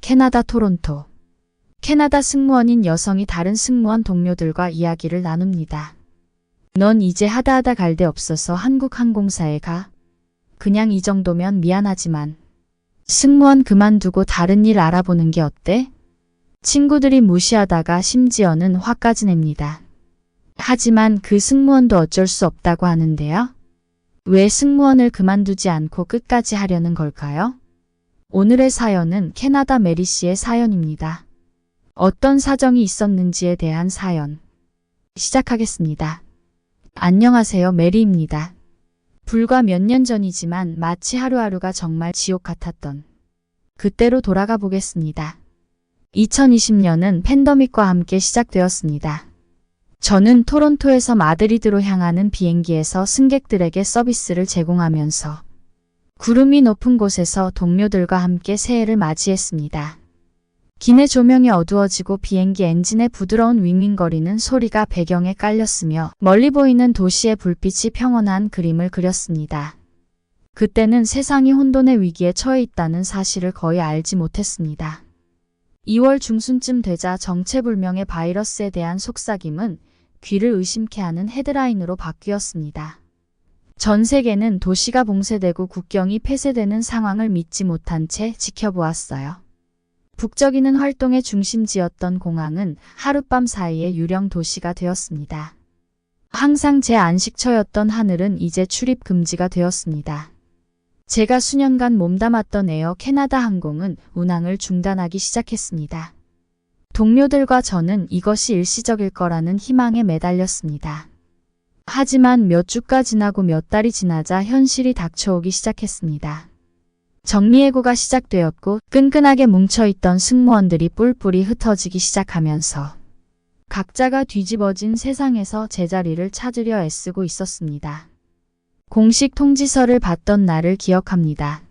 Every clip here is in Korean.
캐나다 토론토. 캐나다 승무원인 여성이 다른 승무원 동료들과 이야기를 나눕니다. 넌 이제 하다하다 갈 데 없어서 한국 항공사에 가. 그냥 이 정도면 미안하지만 승무원 그만두고 다른 일 알아보는 게 어때? 친구들이 무시하다가 심지어는 화까지 냅니다. 하지만 그 승무원도 어쩔 수 없다고 하는데요. 왜 승무원을 그만두지 않고 끝까지 하려는 걸까요? 오늘의 사연은 캐나다 메리 씨의 사연입니다. 어떤 사정이 있었는지에 대한 사연. 시작하겠습니다. 안녕하세요, 메리입니다. 불과 몇 년 전이지만 마치 하루하루가 정말 지옥 같았던 그때로 돌아가 보겠습니다. 2020년은 팬데믹과 함께 시작되었습니다. 저는 토론토에서 마드리드로 향하는 비행기에서 승객들에게 서비스를 제공하면서 구름이 높은 곳에서 동료들과 함께 새해를 맞이했습니다. 기내 조명이 어두워지고 비행기 엔진의 부드러운 윙윙거리는 소리가 배경에 깔렸으며 멀리 보이는 도시의 불빛이 평온한 그림을 그렸습니다. 그때는 세상이 혼돈의 위기에 처해 있다는 사실을 거의 알지 못했습니다. 2월 중순쯤 되자 정체불명의 바이러스에 대한 속삭임은 귀를 의심케 하는 헤드라인으로 바뀌었습니다. 전 세계는 도시가 봉쇄되고 국경이 폐쇄되는 상황을 믿지 못한 채 지켜보았어요. 북적이는 활동의 중심지였던 공항은 하룻밤 사이에 유령 도시가 되었습니다. 항상 제 안식처였던 하늘은 이제 출입 금지가 되었습니다. 제가 수년간 몸담았던 에어 캐나다 항공은 운항을 중단하기 시작했습니다. 동료들과 저는 이것이 일시적일 거라는 희망에 매달렸습니다. 하지만 몇 주가 지나고 몇 달이 지나자 현실이 닥쳐오기 시작했습니다. 정리해고가 시작되었고 끈끈하게 뭉쳐있던 승무원들이 뿔뿔이 흩어지기 시작하면서 각자가 뒤집어진 세상에서 제자리를 찾으려 애쓰고 있었습니다. 공식 통지서를 받던 날을 기억합니다.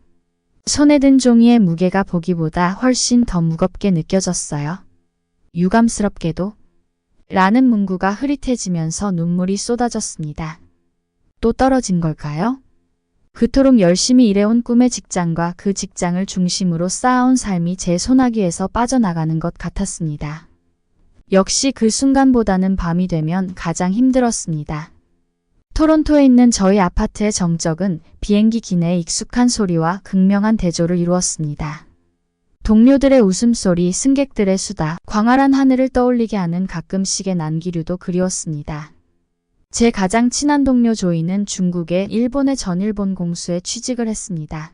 손에 든 종이의 무게가 보기보다 훨씬 더 무겁게 느껴졌어요. 유감스럽게도 라는 문구가 흐릿해지면서 눈물이 쏟아졌습니다. 또 떨어진 걸까요? 그토록 열심히 일해온 꿈의 직장과 그 직장을 중심으로 쌓아온 삶이 제 소나기에서 빠져나가는 것 같았습니다. 역시 그 순간보다는 밤이 되면 가장 힘들었습니다. 토론토에 있는 저희 아파트의 정적은 비행기 기내의 익숙한 소리와 극명한 대조를 이루었습니다. 동료들의 웃음소리, 승객들의 수다, 광활한 하늘을 떠올리게 하는 가끔씩의 난기류도 그리웠습니다. 제 가장 친한 동료 조이는 중국의 일본의 전일본 공수에 취직을 했습니다.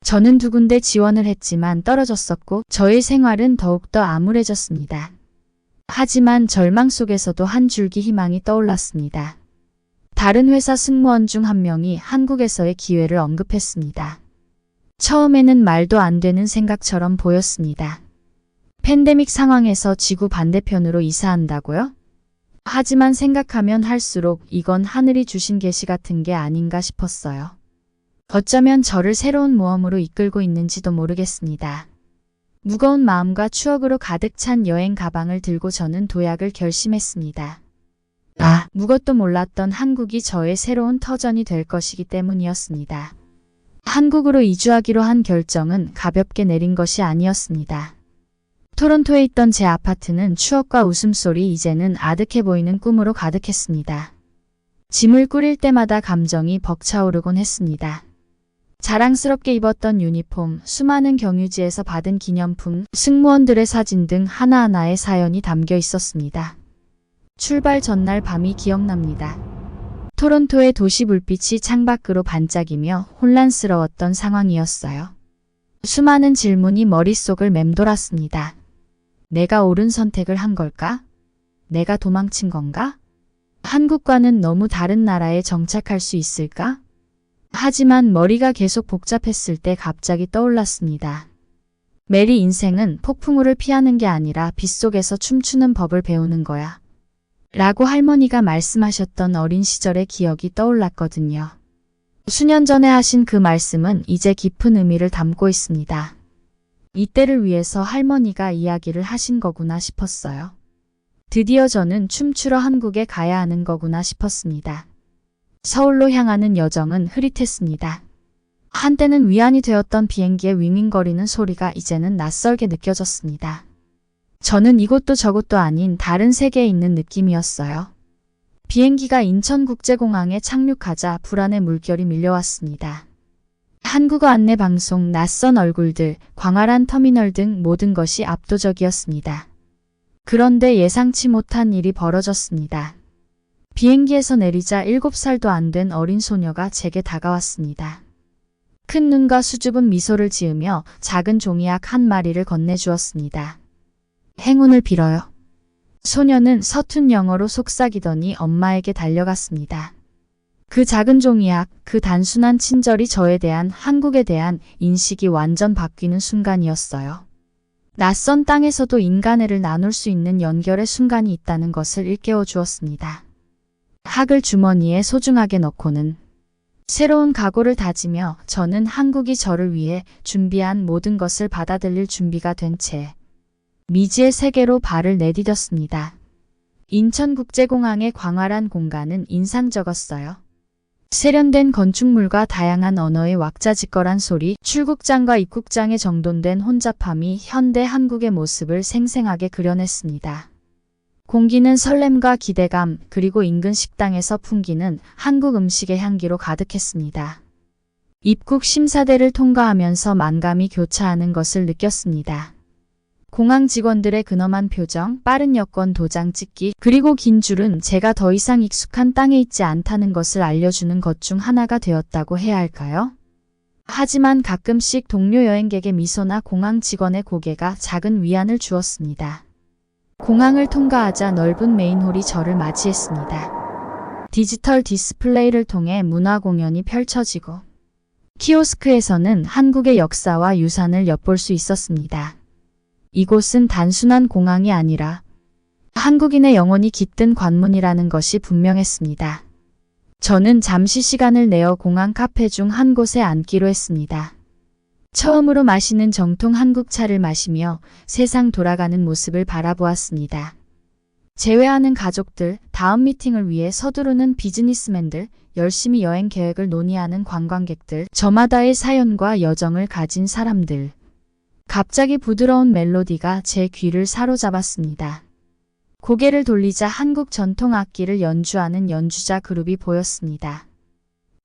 저는 두 군데 지원을 했지만 떨어졌었고 저의 생활은 더욱더 암울해졌습니다. 하지만 절망 속에서도 한 줄기 희망이 떠올랐습니다. 다른 회사 승무원 중 한 명이 한국에서의 기회를 언급했습니다. 처음에는 말도 안 되는 생각처럼 보였습니다. 팬데믹 상황에서 지구 반대편으로 이사한다고요? 하지만 생각하면 할수록 이건 하늘이 주신 계시 같은 게 아닌가 싶었어요. 어쩌면 저를 새로운 모험으로 이끌고 있는지도 모르겠습니다. 무거운 마음과 추억으로 가득 찬 여행 가방을 들고 저는 도약을 결심했습니다. 무것도 몰랐던 한국이 저의 새로운 터전이 될 것이기 때문이었습니다. 한국으로 이주하기로 한 결정은 가볍게 내린 것이 아니었습니다. 토론토에 있던 제 아파트는 추억과 웃음소리, 이제는 아득해 보이는 꿈으로 가득했습니다. 짐을 꾸릴 때마다 감정이 벅차오르곤 했습니다. 자랑스럽게 입었던 유니폼, 수많은 경유지에서 받은 기념품, 승무원들의 사진 등 하나하나의 사연이 담겨 있었습니다. 출발 전날 밤이 기억납니다. 토론토의 도시 불빛이 창밖으로 반짝이며 혼란스러웠던 상황이었어요. 수많은 질문이 머릿속을 맴돌았습니다. 내가 옳은 선택을 한 걸까? 내가 도망친 건가? 한국과는 너무 다른 나라에 정착할 수 있을까? 하지만 머리가 계속 복잡했을 때 갑자기 떠올랐습니다. 메리 인생은 폭풍우를 피하는 게 아니라 빗속에서 춤추는 법을 배우는 거야. 라고 할머니가 말씀하셨던 어린 시절의 기억이 떠올랐거든요. 수년 전에 하신 그 말씀은 이제 깊은 의미를 담고 있습니다. 이때를 위해서 할머니가 이야기를 하신 거구나 싶었어요. 드디어 저는 춤추러 한국에 가야 하는 거구나 싶었습니다. 서울로 향하는 여정은 흐릿했습니다. 한때는 위안이 되었던 비행기의 윙윙거리는 소리가 이제는 낯설게 느껴졌습니다. 저는 이곳도 저곳도 아닌 다른 세계에 있는 느낌이었어요. 비행기가 인천국제공항에 착륙하자 불안의 물결이 밀려왔습니다. 한국어 안내 방송, 낯선 얼굴들, 광활한 터미널 등 모든 것이 압도적이었습니다. 그런데 예상치 못한 일이 벌어졌습니다. 비행기에서 내리자 7살도 안 된 어린 소녀가 제게 다가왔습니다. 큰 눈과 수줍은 미소를 지으며 작은 종이약 한 마리를 건네주었습니다. 행운을 빌어요. 소녀는 서툰 영어로 속삭이더니 엄마에게 달려갔습니다. 그 작은 종이약, 그 단순한 친절이 저에 대한 한국에 대한 인식이 완전 바뀌는 순간이었어요. 낯선 땅에서도 인간애를 나눌 수 있는 연결의 순간이 있다는 것을 일깨워 주었습니다. 학을 주머니에 소중하게 넣고는 새로운 각오를 다지며 저는 한국이 저를 위해 준비한 모든 것을 받아들일 준비가 된 채 미지의 세계로 발을 내디뎠습니다. 인천국제공항의 광활한 공간은 인상적이었어요. 세련된 건축물과 다양한 언어의 왁자지껄한 소리, 출국장과 입국장에 정돈된 혼잡함이 현대 한국의 모습을 생생하게 그려냈습니다. 공기는 설렘과 기대감, 그리고 인근 식당에서 풍기는 한국 음식의 향기로 가득했습니다. 입국 심사대를 통과하면서 만감이 교차하는 것을 느꼈습니다. 공항 직원들의 근엄한 표정, 빠른 여권 도장 찍기, 그리고 긴 줄은 제가 더 이상 익숙한 땅에 있지 않다는 것을 알려주는 것 중 하나가 되었다고 해야 할까요? 하지만 가끔씩 동료 여행객의 미소나 공항 직원의 고개가 작은 위안을 주었습니다. 공항을 통과하자 넓은 메인홀이 저를 맞이했습니다. 디지털 디스플레이를 통해 문화 공연이 펼쳐지고 키오스크에서는 한국의 역사와 유산을 엿볼 수 있었습니다. 이곳은 단순한 공항이 아니라 한국인의 영혼이 깃든 관문이라는 것이 분명했습니다. 저는 잠시 시간을 내어 공항 카페 중 한 곳에 앉기로 했습니다. 처음으로 마시는 정통 한국 차를 마시며 세상 돌아가는 모습을 바라보았습니다. 재회하는 가족들, 다음 미팅을 위해 서두르는 비즈니스맨들, 열심히 여행 계획을 논의하는 관광객들, 저마다의 사연과 여정을 가진 사람들. 갑자기 부드러운 멜로디가 제 귀를 사로잡았습니다. 고개를 돌리자 한국 전통 악기를 연주하는 연주자 그룹이 보였습니다.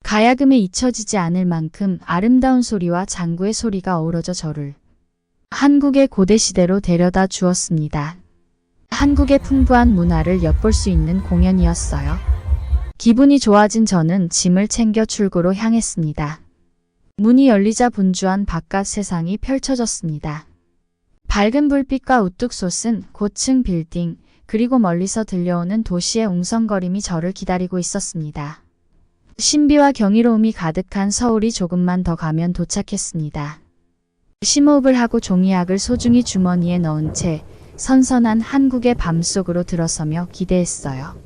가야금에 잊혀지지 않을 만큼 아름다운 소리와 장구의 소리가 어우러져 저를 한국의 고대시대로 데려다 주었습니다. 한국의 풍부한 문화를 엿볼 수 있는 공연이었어요. 기분이 좋아진 저는 짐을 챙겨 출구로 향했습니다. 문이 열리자 분주한 바깥 세상이 펼쳐졌습니다. 밝은 불빛과 우뚝 솟은 고층 빌딩, 그리고 멀리서 들려오는 도시의 웅성거림이 저를 기다리고 있었습니다. 신비와 경이로움이 가득한 서울이 조금만 더 가면 도착했습니다. 심호흡을 하고 종이약을 소중히 주머니에 넣은 채 선선한 한국의 밤속으로 들어서며 기대했어요.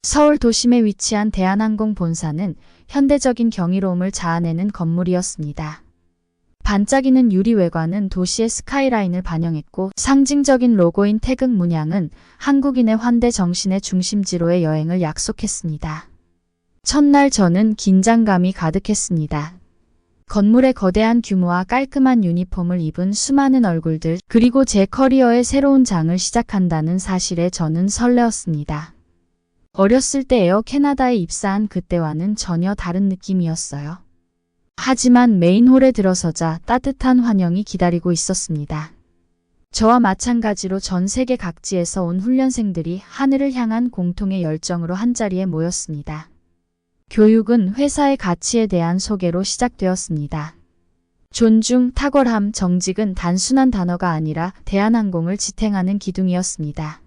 서울 도심에 위치한 대한항공 본사는 현대적인 경이로움을 자아내는 건물이었습니다. 반짝이는 유리 외관은 도시의 스카이라인을 반영했고 상징적인 로고인 태극 문양은 한국인의 환대 정신의 중심지로의 여행을 약속했습니다. 첫날 저는 긴장감이 가득했습니다. 건물의 거대한 규모와 깔끔한 유니폼을 입은 수많은 얼굴들, 그리고 제 커리어의 새로운 장을 시작한다는 사실에 저는 설레었습니다. 어렸을 때 에어 캐나다에 입사한 그때와는 전혀 다른 느낌이었어요. 하지만 메인홀에 들어서자 따뜻한 환영이 기다리고 있었습니다. 저와 마찬가지로 전 세계 각지에서 온 훈련생들이 하늘을 향한 공통의 열정으로 한자리에 모였습니다. 교육은 회사의 가치에 대한 소개로 시작되었습니다. 존중, 탁월함, 정직은 단순한 단어가 아니라 대한항공을 지탱하는 기둥이었습니다.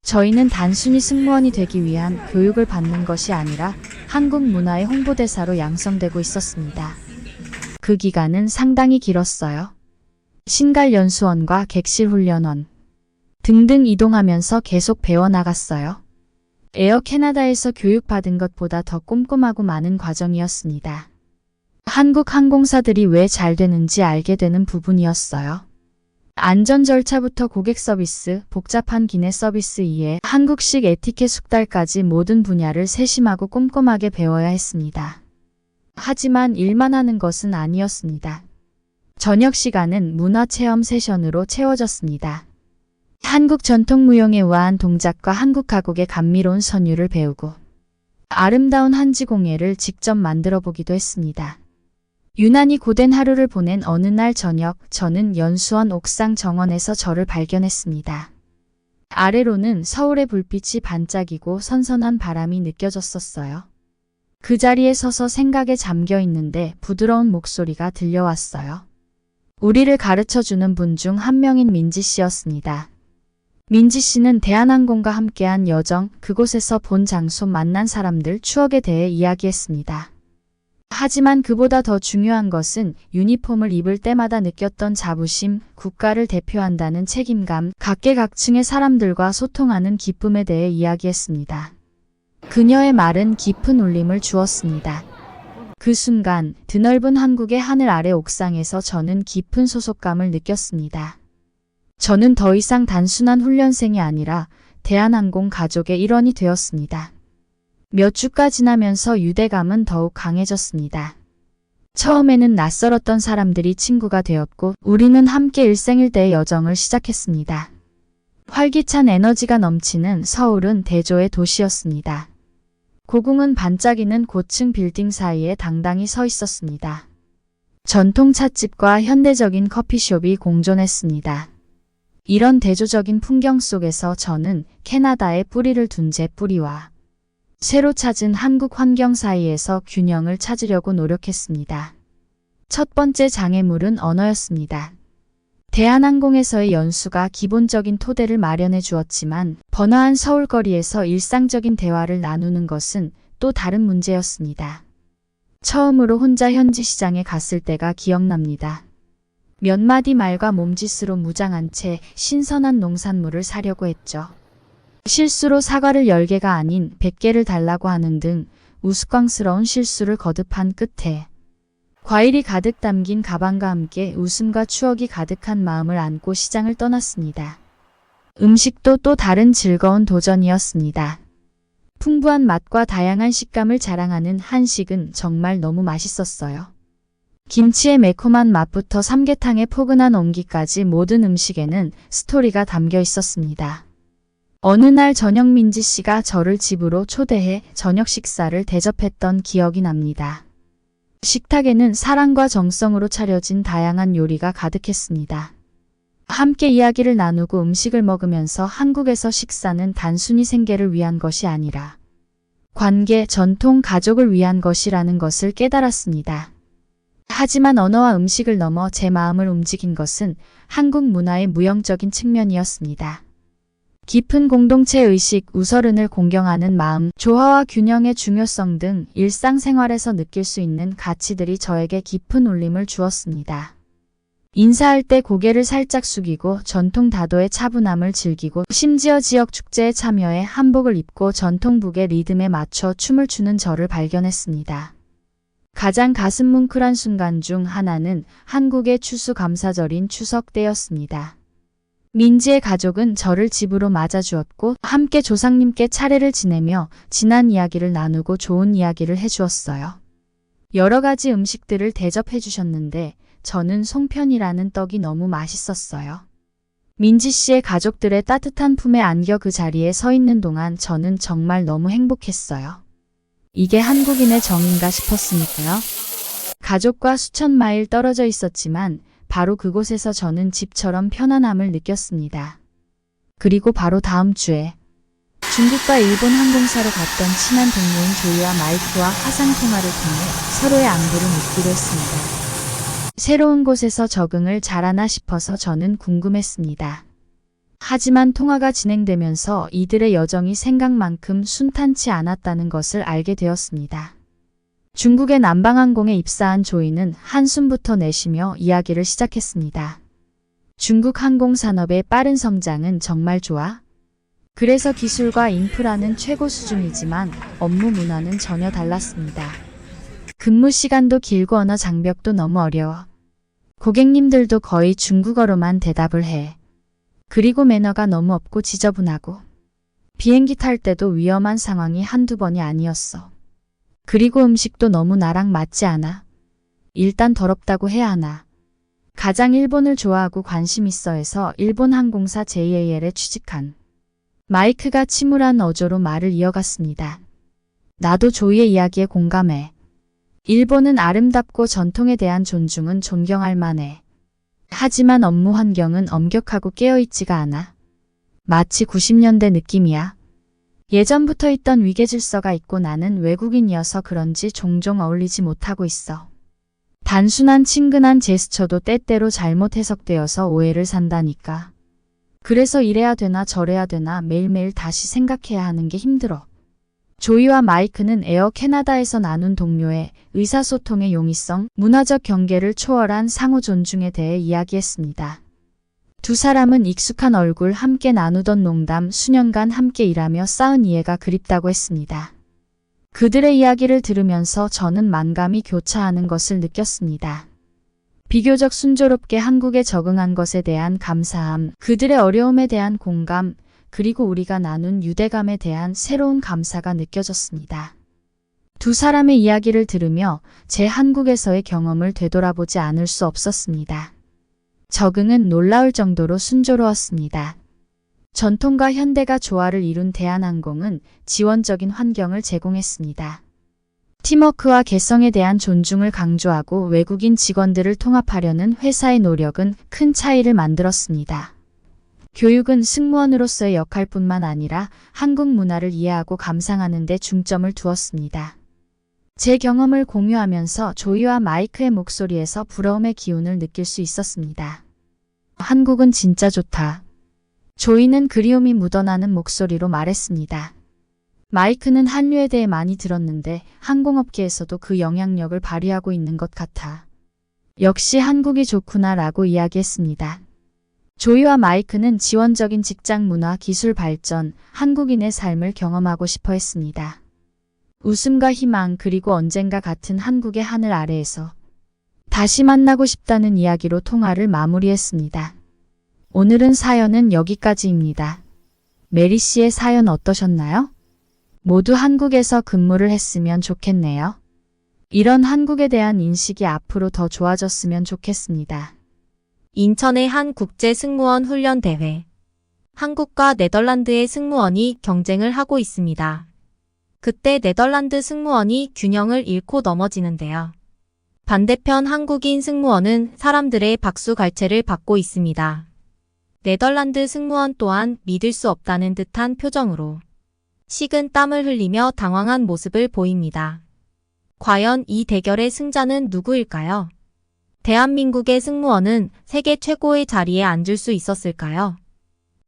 저희는 단순히 승무원이 되기 위한 교육을 받는 것이 아니라 한국 문화의 홍보대사로 양성되고 있었습니다. 그 기간은 상당히 길었어요. 신갈연수원과 객실훈련원 등등 이동하면서 계속 배워나갔어요. 에어 캐나다에서 교육받은 것보다 더 꼼꼼하고 많은 과정이었습니다. 한국 항공사들이 왜 잘 되는지 알게 되는 부분이었어요. 안전 절차부터 고객 서비스, 복잡한 기내 서비스 이해, 한국식 에티켓 숙달까지 모든 분야를 세심하고 꼼꼼하게 배워야 했습니다. 하지만 일만 하는 것은 아니었습니다. 저녁 시간은 문화체험 세션으로 채워졌습니다. 한국 전통무용의 우아한 동작과 한국 가곡의 감미로운 선율을 배우고 아름다운 한지공예를 직접 만들어 보기도 했습니다. 유난히 고된 하루를 보낸 어느 날 저녁, 저는 연수원 옥상 정원에서 저를 발견했습니다. 아래로는 서울의 불빛이 반짝이고 선선한 바람이 느껴졌었어요. 그 자리에 서서 생각에 잠겨 있는데 부드러운 목소리가 들려왔어요. 우리를 가르쳐주는 분 중 한 명인 민지 씨였습니다. 민지 씨는 대한항공과 함께한 여정, 그곳에서 본 장소, 만난 사람들, 추억에 대해 이야기했습니다. 하지만 그보다 더 중요한 것은 유니폼을 입을 때마다 느꼈던 자부심, 국가를 대표한다는 책임감, 각계각층의 사람들과 소통하는 기쁨에 대해 이야기했습니다. 그녀의 말은 깊은 울림을 주었습니다. 그 순간 드넓은 한국의 하늘 아래 옥상에서 저는 깊은 소속감을 느꼈습니다. 저는 더 이상 단순한 훈련생이 아니라 대한항공 가족의 일원이 되었습니다. 몇 주가 지나면서 유대감은 더욱 강해졌습니다. 처음에는 낯설었던 사람들이 친구가 되었고 우리는 함께 일생일대의 여정을 시작했습니다. 활기찬 에너지가 넘치는 서울은 대조의 도시였습니다. 고궁은 반짝이는 고층 빌딩 사이에 당당히 서 있었습니다. 전통 찻집과 현대적인 커피숍이 공존했습니다. 이런 대조적인 풍경 속에서 저는 캐나다에 뿌리를 둔 제 뿌리와 새로 찾은 한국 환경 사이에서 균형을 찾으려고 노력했습니다. 첫 번째 장애물은 언어였습니다. 대한항공에서의 연수가 기본적인 토대를 마련해 주었지만 번화한 서울거리에서 일상적인 대화를 나누는 것은 또 다른 문제였습니다. 처음으로 혼자 현지 시장에 갔을 때가 기억납니다. 몇 마디 말과 몸짓으로 무장한 채 신선한 농산물을 사려고 했죠. 실수로 사과를 10개가 아닌 100개를 달라고 하는 등 우스꽝스러운 실수를 거듭한 끝에 과일이 가득 담긴 가방과 함께 웃음과 추억이 가득한 마음을 안고 시장을 떠났습니다. 음식도 또 다른 즐거운 도전이었습니다. 풍부한 맛과 다양한 식감을 자랑하는 한식은 정말 너무 맛있었어요. 김치의 매콤한 맛부터 삼계탕의 포근한 온기까지 모든 음식에는 스토리가 담겨 있었습니다. 어느 날 저녁 민지 씨가 저를 집으로 초대해 저녁 식사를 대접했던 기억이 납니다. 식탁에는 사랑과 정성으로 차려진 다양한 요리가 가득했습니다. 함께 이야기를 나누고 음식을 먹으면서 한국에서 식사는 단순히 생계를 위한 것이 아니라 관계, 전통, 가족을 위한 것이라는 것을 깨달았습니다. 하지만 언어와 음식을 넘어 제 마음을 움직인 것은 한국 문화의 무형적인 측면이었습니다. 깊은 공동체 의식, 우서른을 공경하는 마음, 조화와 균형의 중요성 등 일상생활에서 느낄 수 있는 가치들이 저에게 깊은 울림을 주었습니다. 인사할 때 고개를 살짝 숙이고 전통 다도의 차분함을 즐기고 심지어 지역 축제에 참여해 한복을 입고 전통북의 리듬에 맞춰 춤을 추는 저를 발견했습니다. 가장 가슴 뭉클한 순간 중 하나는 한국의 추수감사절인 추석 때였습니다. 민지의 가족은 저를 집으로 맞아주었고 함께 조상님께 차례를 지내며 지난 이야기를 나누고 좋은 이야기를 해주었어요. 여러 가지 음식들을 대접해 주셨는데 저는 송편이라는 떡이 너무 맛있었어요. 민지 씨의 가족들의 따뜻한 품에 안겨 그 자리에 서 있는 동안 저는 정말 너무 행복했어요. 이게 한국인의 정인가 싶었으니까요. 가족과 수천 마일 떨어져 있었지만 바로 그곳에서 저는 집처럼 편안함을 느꼈습니다. 그리고 바로 다음 주에 중국과 일본 항공사로 갔던 친한 동료인 조이와 마이크와 화상통화를 통해 서로의 안부를 묻기로 했습니다. 새로운 곳에서 적응을 잘하나 싶어서 저는 궁금했습니다. 하지만 통화가 진행되면서 이들의 여정이 생각만큼 순탄치 않았다는 것을 알게 되었습니다. 중국의 남방항공에 입사한 조이는 한숨부터 내쉬며 이야기를 시작했습니다. 중국 항공산업의 빠른 성장은 정말 좋아? 그래서 기술과 인프라는 최고 수준이지만 업무 문화는 전혀 달랐습니다. 근무 시간도 길고 언어 장벽도 너무 어려워. 고객님들도 거의 중국어로만 대답을 해. 그리고 매너가 너무 없고 지저분하고 비행기 탈 때도 위험한 상황이 한두 번이 아니었어. 그리고 음식도 너무 나랑 맞지 않아. 일단 더럽다고 해야 하나. 가장 일본을 좋아하고 관심 있어 해서 일본 항공사 JAL에 취직한. 마이크가 침울한 어조로 말을 이어갔습니다. 나도 조이의 이야기에 공감해. 일본은 아름답고 전통에 대한 존중은 존경할 만해. 하지만 업무 환경은 엄격하고 깨어있지가 않아. 마치 90년대 느낌이야. 예전부터 있던 위계질서가 있고 나는 외국인이어서 그런지 종종 어울리지 못하고 있어. 단순한 친근한 제스처도 때때로 잘못 해석되어서 오해를 산다니까. 그래서 이래야 되나 저래야 되나 매일매일 다시 생각해야 하는 게 힘들어. 조이와 마이크는 에어 캐나다에서 나눈 동료의 의사소통의 용이성, 문화적 경계를 초월한 상호 존중에 대해 이야기했습니다. 두 사람은 익숙한 얼굴, 함께 나누던 농담, 수년간 함께 일하며 쌓은 이해가 그립다고 했습니다. 그들의 이야기를 들으면서 저는 만감이 교차하는 것을 느꼈습니다. 비교적 순조롭게 한국에 적응한 것에 대한 감사함, 그들의 어려움에 대한 공감, 그리고 우리가 나눈 유대감에 대한 새로운 감사가 느껴졌습니다. 두 사람의 이야기를 들으며 제 한국에서의 경험을 되돌아보지 않을 수 없었습니다. 적응은 놀라울 정도로 순조로웠습니다. 전통과 현대가 조화를 이룬 대한항공은 지원적인 환경을 제공했습니다. 팀워크와 개성에 대한 존중을 강조하고 외국인 직원들을 통합하려는 회사의 노력은 큰 차이를 만들었습니다. 교육은 승무원으로서의 역할뿐만 아니라 한국 문화를 이해하고 감상하는 데 중점을 두었습니다. 제 경험을 공유하면서 조이와 마이크의 목소리에서 부러움의 기운을 느낄 수 있었습니다. 한국은 진짜 좋다. 조이는 그리움이 묻어나는 목소리로 말했습니다. 마이크는 한류에 대해 많이 들었는데 항공업계에서도 그 영향력을 발휘하고 있는 것 같아. 역시 한국이 좋구나 라고 이야기했습니다. 조이와 마이크는 지원적인 직장 문화, 기술 발전, 한국인의 삶을 경험하고 싶어 했습니다. 웃음과 희망, 그리고 언젠가 같은 한국의 하늘 아래에서 다시 만나고 싶다는 이야기로 통화를 마무리했습니다. 오늘은 사연은 여기까지입니다. 메리 씨의 사연 어떠셨나요? 모두 한국에서 근무를 했으면 좋겠네요. 이런 한국에 대한 인식이 앞으로 더 좋아졌으면 좋겠습니다. 인천의 한 국제 승무원 훈련 대회. 한국과 네덜란드의 승무원이 경쟁을 하고 있습니다. 그때 네덜란드 승무원이 균형을 잃고 넘어지는데요. 반대편 한국인 승무원은 사람들의 박수갈채를 받고 있습니다. 네덜란드 승무원 또한 믿을 수 없다는 듯한 표정으로 식은 땀을 흘리며 당황한 모습을 보입니다. 과연 이 대결의 승자는 누구일까요? 대한민국의 승무원은 세계 최고의 자리에 앉을 수 있었을까요?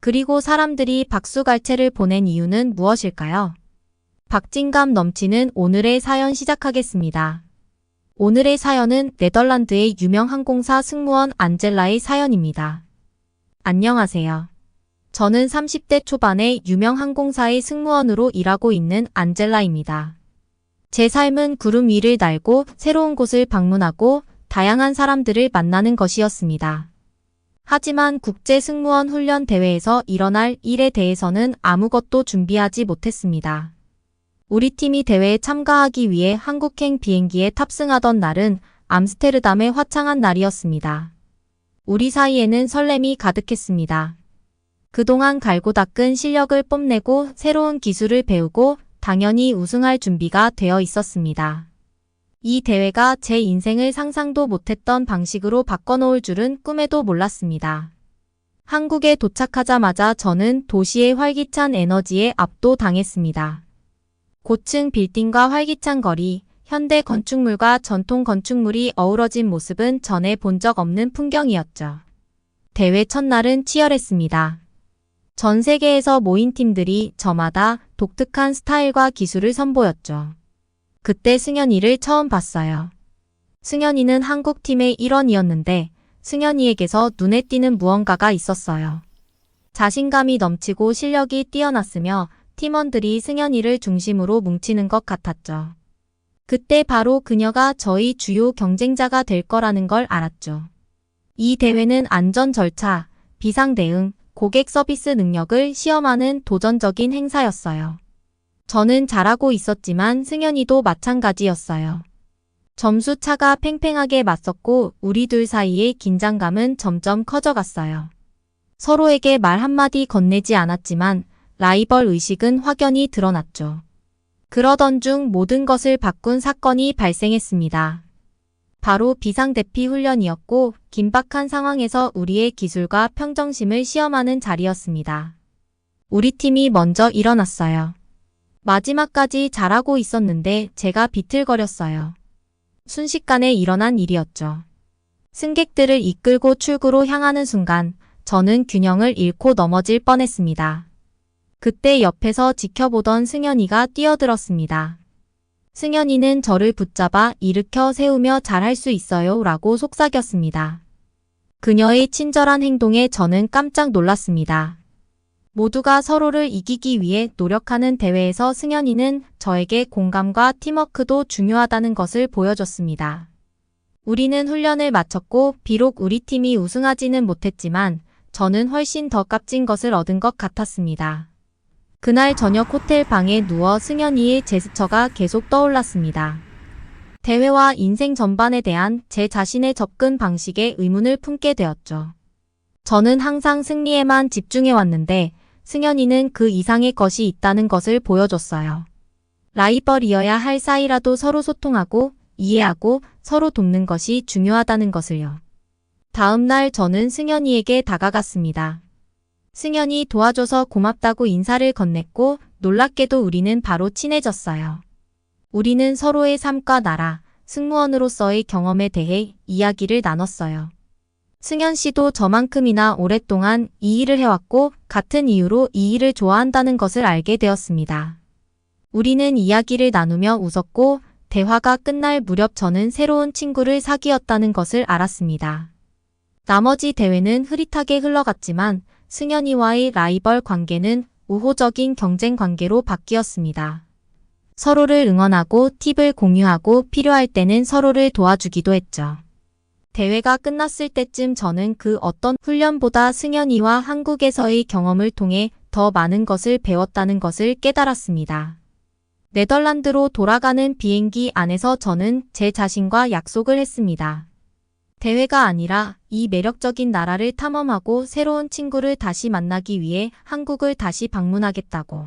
그리고 사람들이 박수갈채를 보낸 이유는 무엇일까요? 박진감 넘치는 오늘의 사연 시작하겠습니다. 오늘의 사연은 네덜란드의 유명 항공사 승무원 안젤라의 사연입니다. 안녕하세요. 저는 30대 초반의 유명 항공사의 승무원으로 일하고 있는 안젤라입니다. 제 삶은 구름 위를 날고 새로운 곳을 방문하고 다양한 사람들을 만나는 것이었습니다. 하지만 국제 승무원 훈련 대회에서 일어날 일에 대해서는 아무것도 준비하지 못했습니다. 우리 팀이 대회에 참가하기 위해 한국행 비행기에 탑승하던 날은 암스테르담의 화창한 날이었습니다. 우리 사이에는 설렘이 가득했습니다. 그동안 갈고 닦은 실력을 뽐내고 새로운 기술을 배우고 당연히 우승할 준비가 되어 있었습니다. 이 대회가 제 인생을 상상도 못했던 방식으로 바꿔놓을 줄은 꿈에도 몰랐습니다. 한국에 도착하자마자 저는 도시의 활기찬 에너지에 압도당했습니다. 고층 빌딩과 활기찬 거리, 현대 건축물과 전통 건축물이 어우러진 모습은 전에 본 적 없는 풍경이었죠. 대회 첫날은 치열했습니다. 전 세계에서 모인 팀들이 저마다 독특한 스타일과 기술을 선보였죠. 그때 승현이를 처음 봤어요. 승현이는 한국팀의 일원이었는데 승현이에게서 눈에 띄는 무언가가 있었어요. 자신감이 넘치고 실력이 뛰어났으며 팀원들이 승현이를 중심으로 뭉치는 것 같았죠. 그때 바로 그녀가 저희 주요 경쟁자가 될 거라는 걸 알았죠. 이 대회는 안전 절차, 비상 대응, 고객 서비스 능력을 시험하는 도전적인 행사였어요. 저는 잘하고 있었지만 승현이도 마찬가지였어요. 점수 차가 팽팽하게 맞섰고 우리 둘 사이의 긴장감은 점점 커져갔어요. 서로에게 말 한마디 건네지 않았지만 라이벌 의식은 확연히 드러났죠. 그러던 중 모든 것을 바꾼 사건이 발생했습니다. 바로 비상대피 훈련이었고 긴박한 상황에서 우리의 기술과 평정심을 시험하는 자리였습니다. 우리 팀이 먼저 일어났어요. 마지막까지 잘하고 있었는데 제가 비틀거렸어요. 순식간에 일어난 일이었죠. 승객들을 이끌고 출구로 향하는 순간 저는 균형을 잃고 넘어질 뻔했습니다. 그때 옆에서 지켜보던 승현이가 뛰어들었습니다. 승현이는 저를 붙잡아 일으켜 세우며 잘할 수 있어요 라고 속삭였습니다. 그녀의 친절한 행동에 저는 깜짝 놀랐습니다. 모두가 서로를 이기기 위해 노력하는 대회에서 승현이는 저에게 공감과 팀워크도 중요하다는 것을 보여줬습니다. 우리는 훈련을 마쳤고 비록 우리 팀이 우승하지는 못했지만 저는 훨씬 더 값진 것을 얻은 것 같았습니다. 그날 저녁 호텔 방에 누워 승현이의 제스처가 계속 떠올랐습니다. 대회와 인생 전반에 대한 제 자신의 접근 방식에 의문을 품게 되었죠. 저는 항상 승리에만 집중해왔는데 승현이는 그 이상의 것이 있다는 것을 보여줬어요. 라이벌이어야 할 사이라도 서로 소통하고 이해하고 서로 돕는 것이 중요하다는 것을요. 다음 날 저는 승현이에게 다가갔습니다. 승현이 도와줘서 고맙다고 인사를 건넸고 놀랍게도 우리는 바로 친해졌어요. 우리는 서로의 삶과 나라, 승무원으로서의 경험에 대해 이야기를 나눴어요. 승현 씨도 저만큼이나 오랫동안 이 일을 해왔고 같은 이유로 이 일을 좋아한다는 것을 알게 되었습니다. 우리는 이야기를 나누며 웃었고 대화가 끝날 무렵 저는 새로운 친구를 사귀었다는 것을 알았습니다. 나머지 대회는 흐릿하게 흘러갔지만 승현이와의 라이벌 관계는 우호적인 경쟁 관계로 바뀌었습니다. 서로를 응원하고 팁을 공유하고 필요할 때는 서로를 도와주기도 했죠. 대회가 끝났을 때쯤 저는 그 어떤 훈련보다 승현이와 한국에서의 경험을 통해 더 많은 것을 배웠다는 것을 깨달았습니다. 네덜란드로 돌아가는 비행기 안에서 저는 제 자신과 약속을 했습니다. 대회가 아니라 이 매력적인 나라를 탐험하고 새로운 친구를 다시 만나기 위해 한국을 다시 방문하겠다고.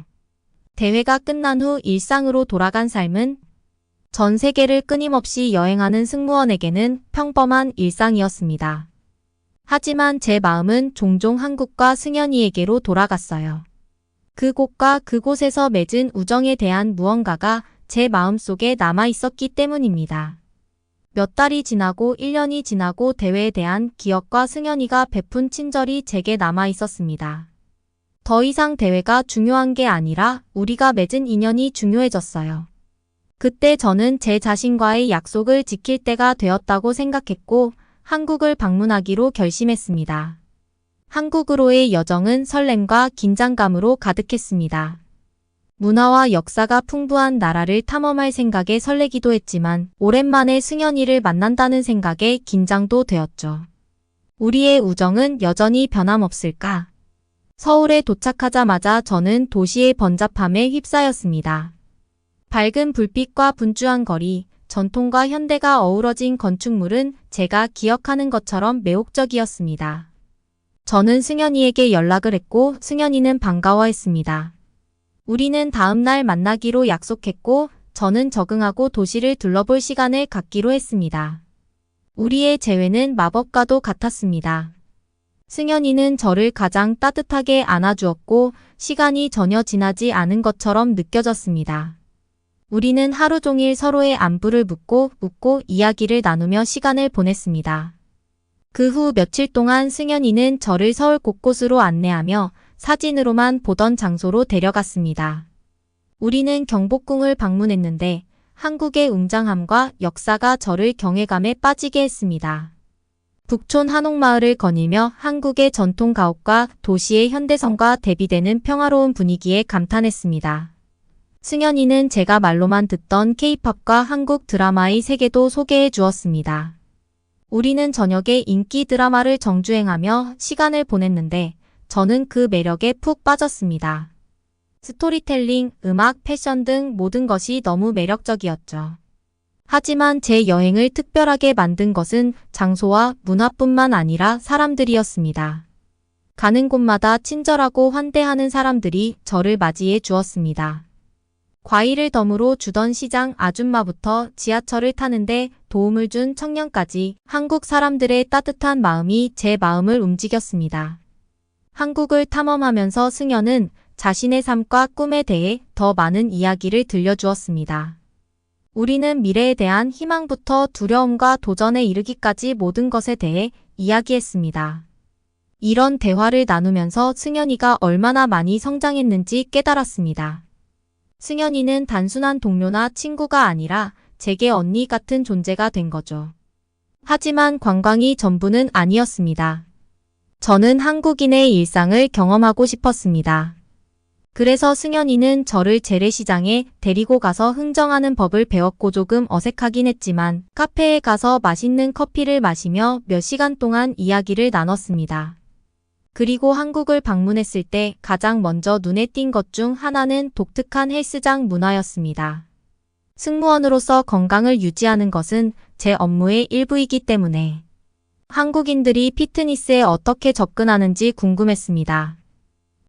대회가 끝난 후 일상으로 돌아간 삶은 전 세계를 끊임없이 여행하는 승무원에게는 평범한 일상이었습니다. 하지만 제 마음은 종종 한국과 승현이에게로 돌아갔어요. 그곳과 그곳에서 맺은 우정에 대한 무언가가 제 마음속에 남아 있었기 때문입니다. 몇 달이 지나고 1년이 지나고 대회에 대한 기억과 승현이가 베푼 친절이 제게 남아 있었습니다. 더 이상 대회가 중요한 게 아니라 우리가 맺은 인연이 중요해졌어요. 그때 저는 제 자신과의 약속을 지킬 때가 되었다고 생각했고 한국을 방문하기로 결심했습니다. 한국으로의 여정은 설렘과 긴장감으로 가득했습니다. 문화와 역사가 풍부한 나라를 탐험할 생각에 설레기도 했지만 오랜만에 승현이를 만난다는 생각에 긴장도 되었죠. 우리의 우정은 여전히 변함없을까? 서울에 도착하자마자 저는 도시의 번잡함에 휩싸였습니다. 밝은 불빛과 분주한 거리, 전통과 현대가 어우러진 건축물은 제가 기억하는 것처럼 매혹적이었습니다. 저는 승현이에게 연락을 했고 승현이는 반가워했습니다. 우리는 다음 날 만나기로 약속했고 저는 적응하고 도시를 둘러볼 시간을 갖기로 했습니다. 우리의 재회는 마법과도 같았습니다. 승현이는 저를 가장 따뜻하게 안아주었고 시간이 전혀 지나지 않은 것처럼 느껴졌습니다. 우리는 하루 종일 서로의 안부를 묻고 웃고 이야기를 나누며 시간을 보냈습니다. 그 후 며칠 동안 승현이는 저를 서울 곳곳으로 안내하며 사진으로만 보던 장소로 데려갔습니다. 우리는 경복궁을 방문했는데 한국의 웅장함과 역사가 저를 경외감에 빠지게 했습니다. 북촌 한옥마을을 거닐며 한국의 전통 가옥과 도시의 현대성과 대비되는 평화로운 분위기에 감탄했습니다. 승현이는 제가 말로만 듣던 K-팝과 한국 드라마의 세계도 소개해 주었습니다. 우리는 저녁에 인기 드라마를 정주행하며 시간을 보냈는데 저는 그 매력에 푹 빠졌습니다. 스토리텔링, 음악, 패션 등 모든 것이 너무 매력적이었죠. 하지만 제 여행을 특별하게 만든 것은 장소와 문화뿐만 아니라 사람들이었습니다. 가는 곳마다 친절하고 환대하는 사람들이 저를 맞이해 주었습니다. 과일을 덤으로 주던 시장 아줌마부터 지하철을 타는데 도움을 준 청년까지 한국 사람들의 따뜻한 마음이 제 마음을 움직였습니다. 한국을 탐험하면서 승현은 자신의 삶과 꿈에 대해 더 많은 이야기를 들려주었습니다. 우리는 미래에 대한 희망부터 두려움과 도전에 이르기까지 모든 것에 대해 이야기했습니다. 이런 대화를 나누면서 승현이가 얼마나 많이 성장했는지 깨달았습니다. 승현이는 단순한 동료나 친구가 아니라 제게 언니 같은 존재가 된 거죠. 하지만 관광이 전부는 아니었습니다. 저는 한국인의 일상을 경험하고 싶었습니다. 그래서 승현이는 저를 재래시장에 데리고 가서 흥정하는 법을 배웠고 조금 어색하긴 했지만 카페에 가서 맛있는 커피를 마시며 몇 시간 동안 이야기를 나눴습니다. 그리고 한국을 방문했을 때 가장 먼저 눈에 띈 것 중 하나는 독특한 헬스장 문화였습니다. 승무원으로서 건강을 유지하는 것은 제 업무의 일부이기 때문에 한국인들이 피트니스에 어떻게 접근하는지 궁금했습니다.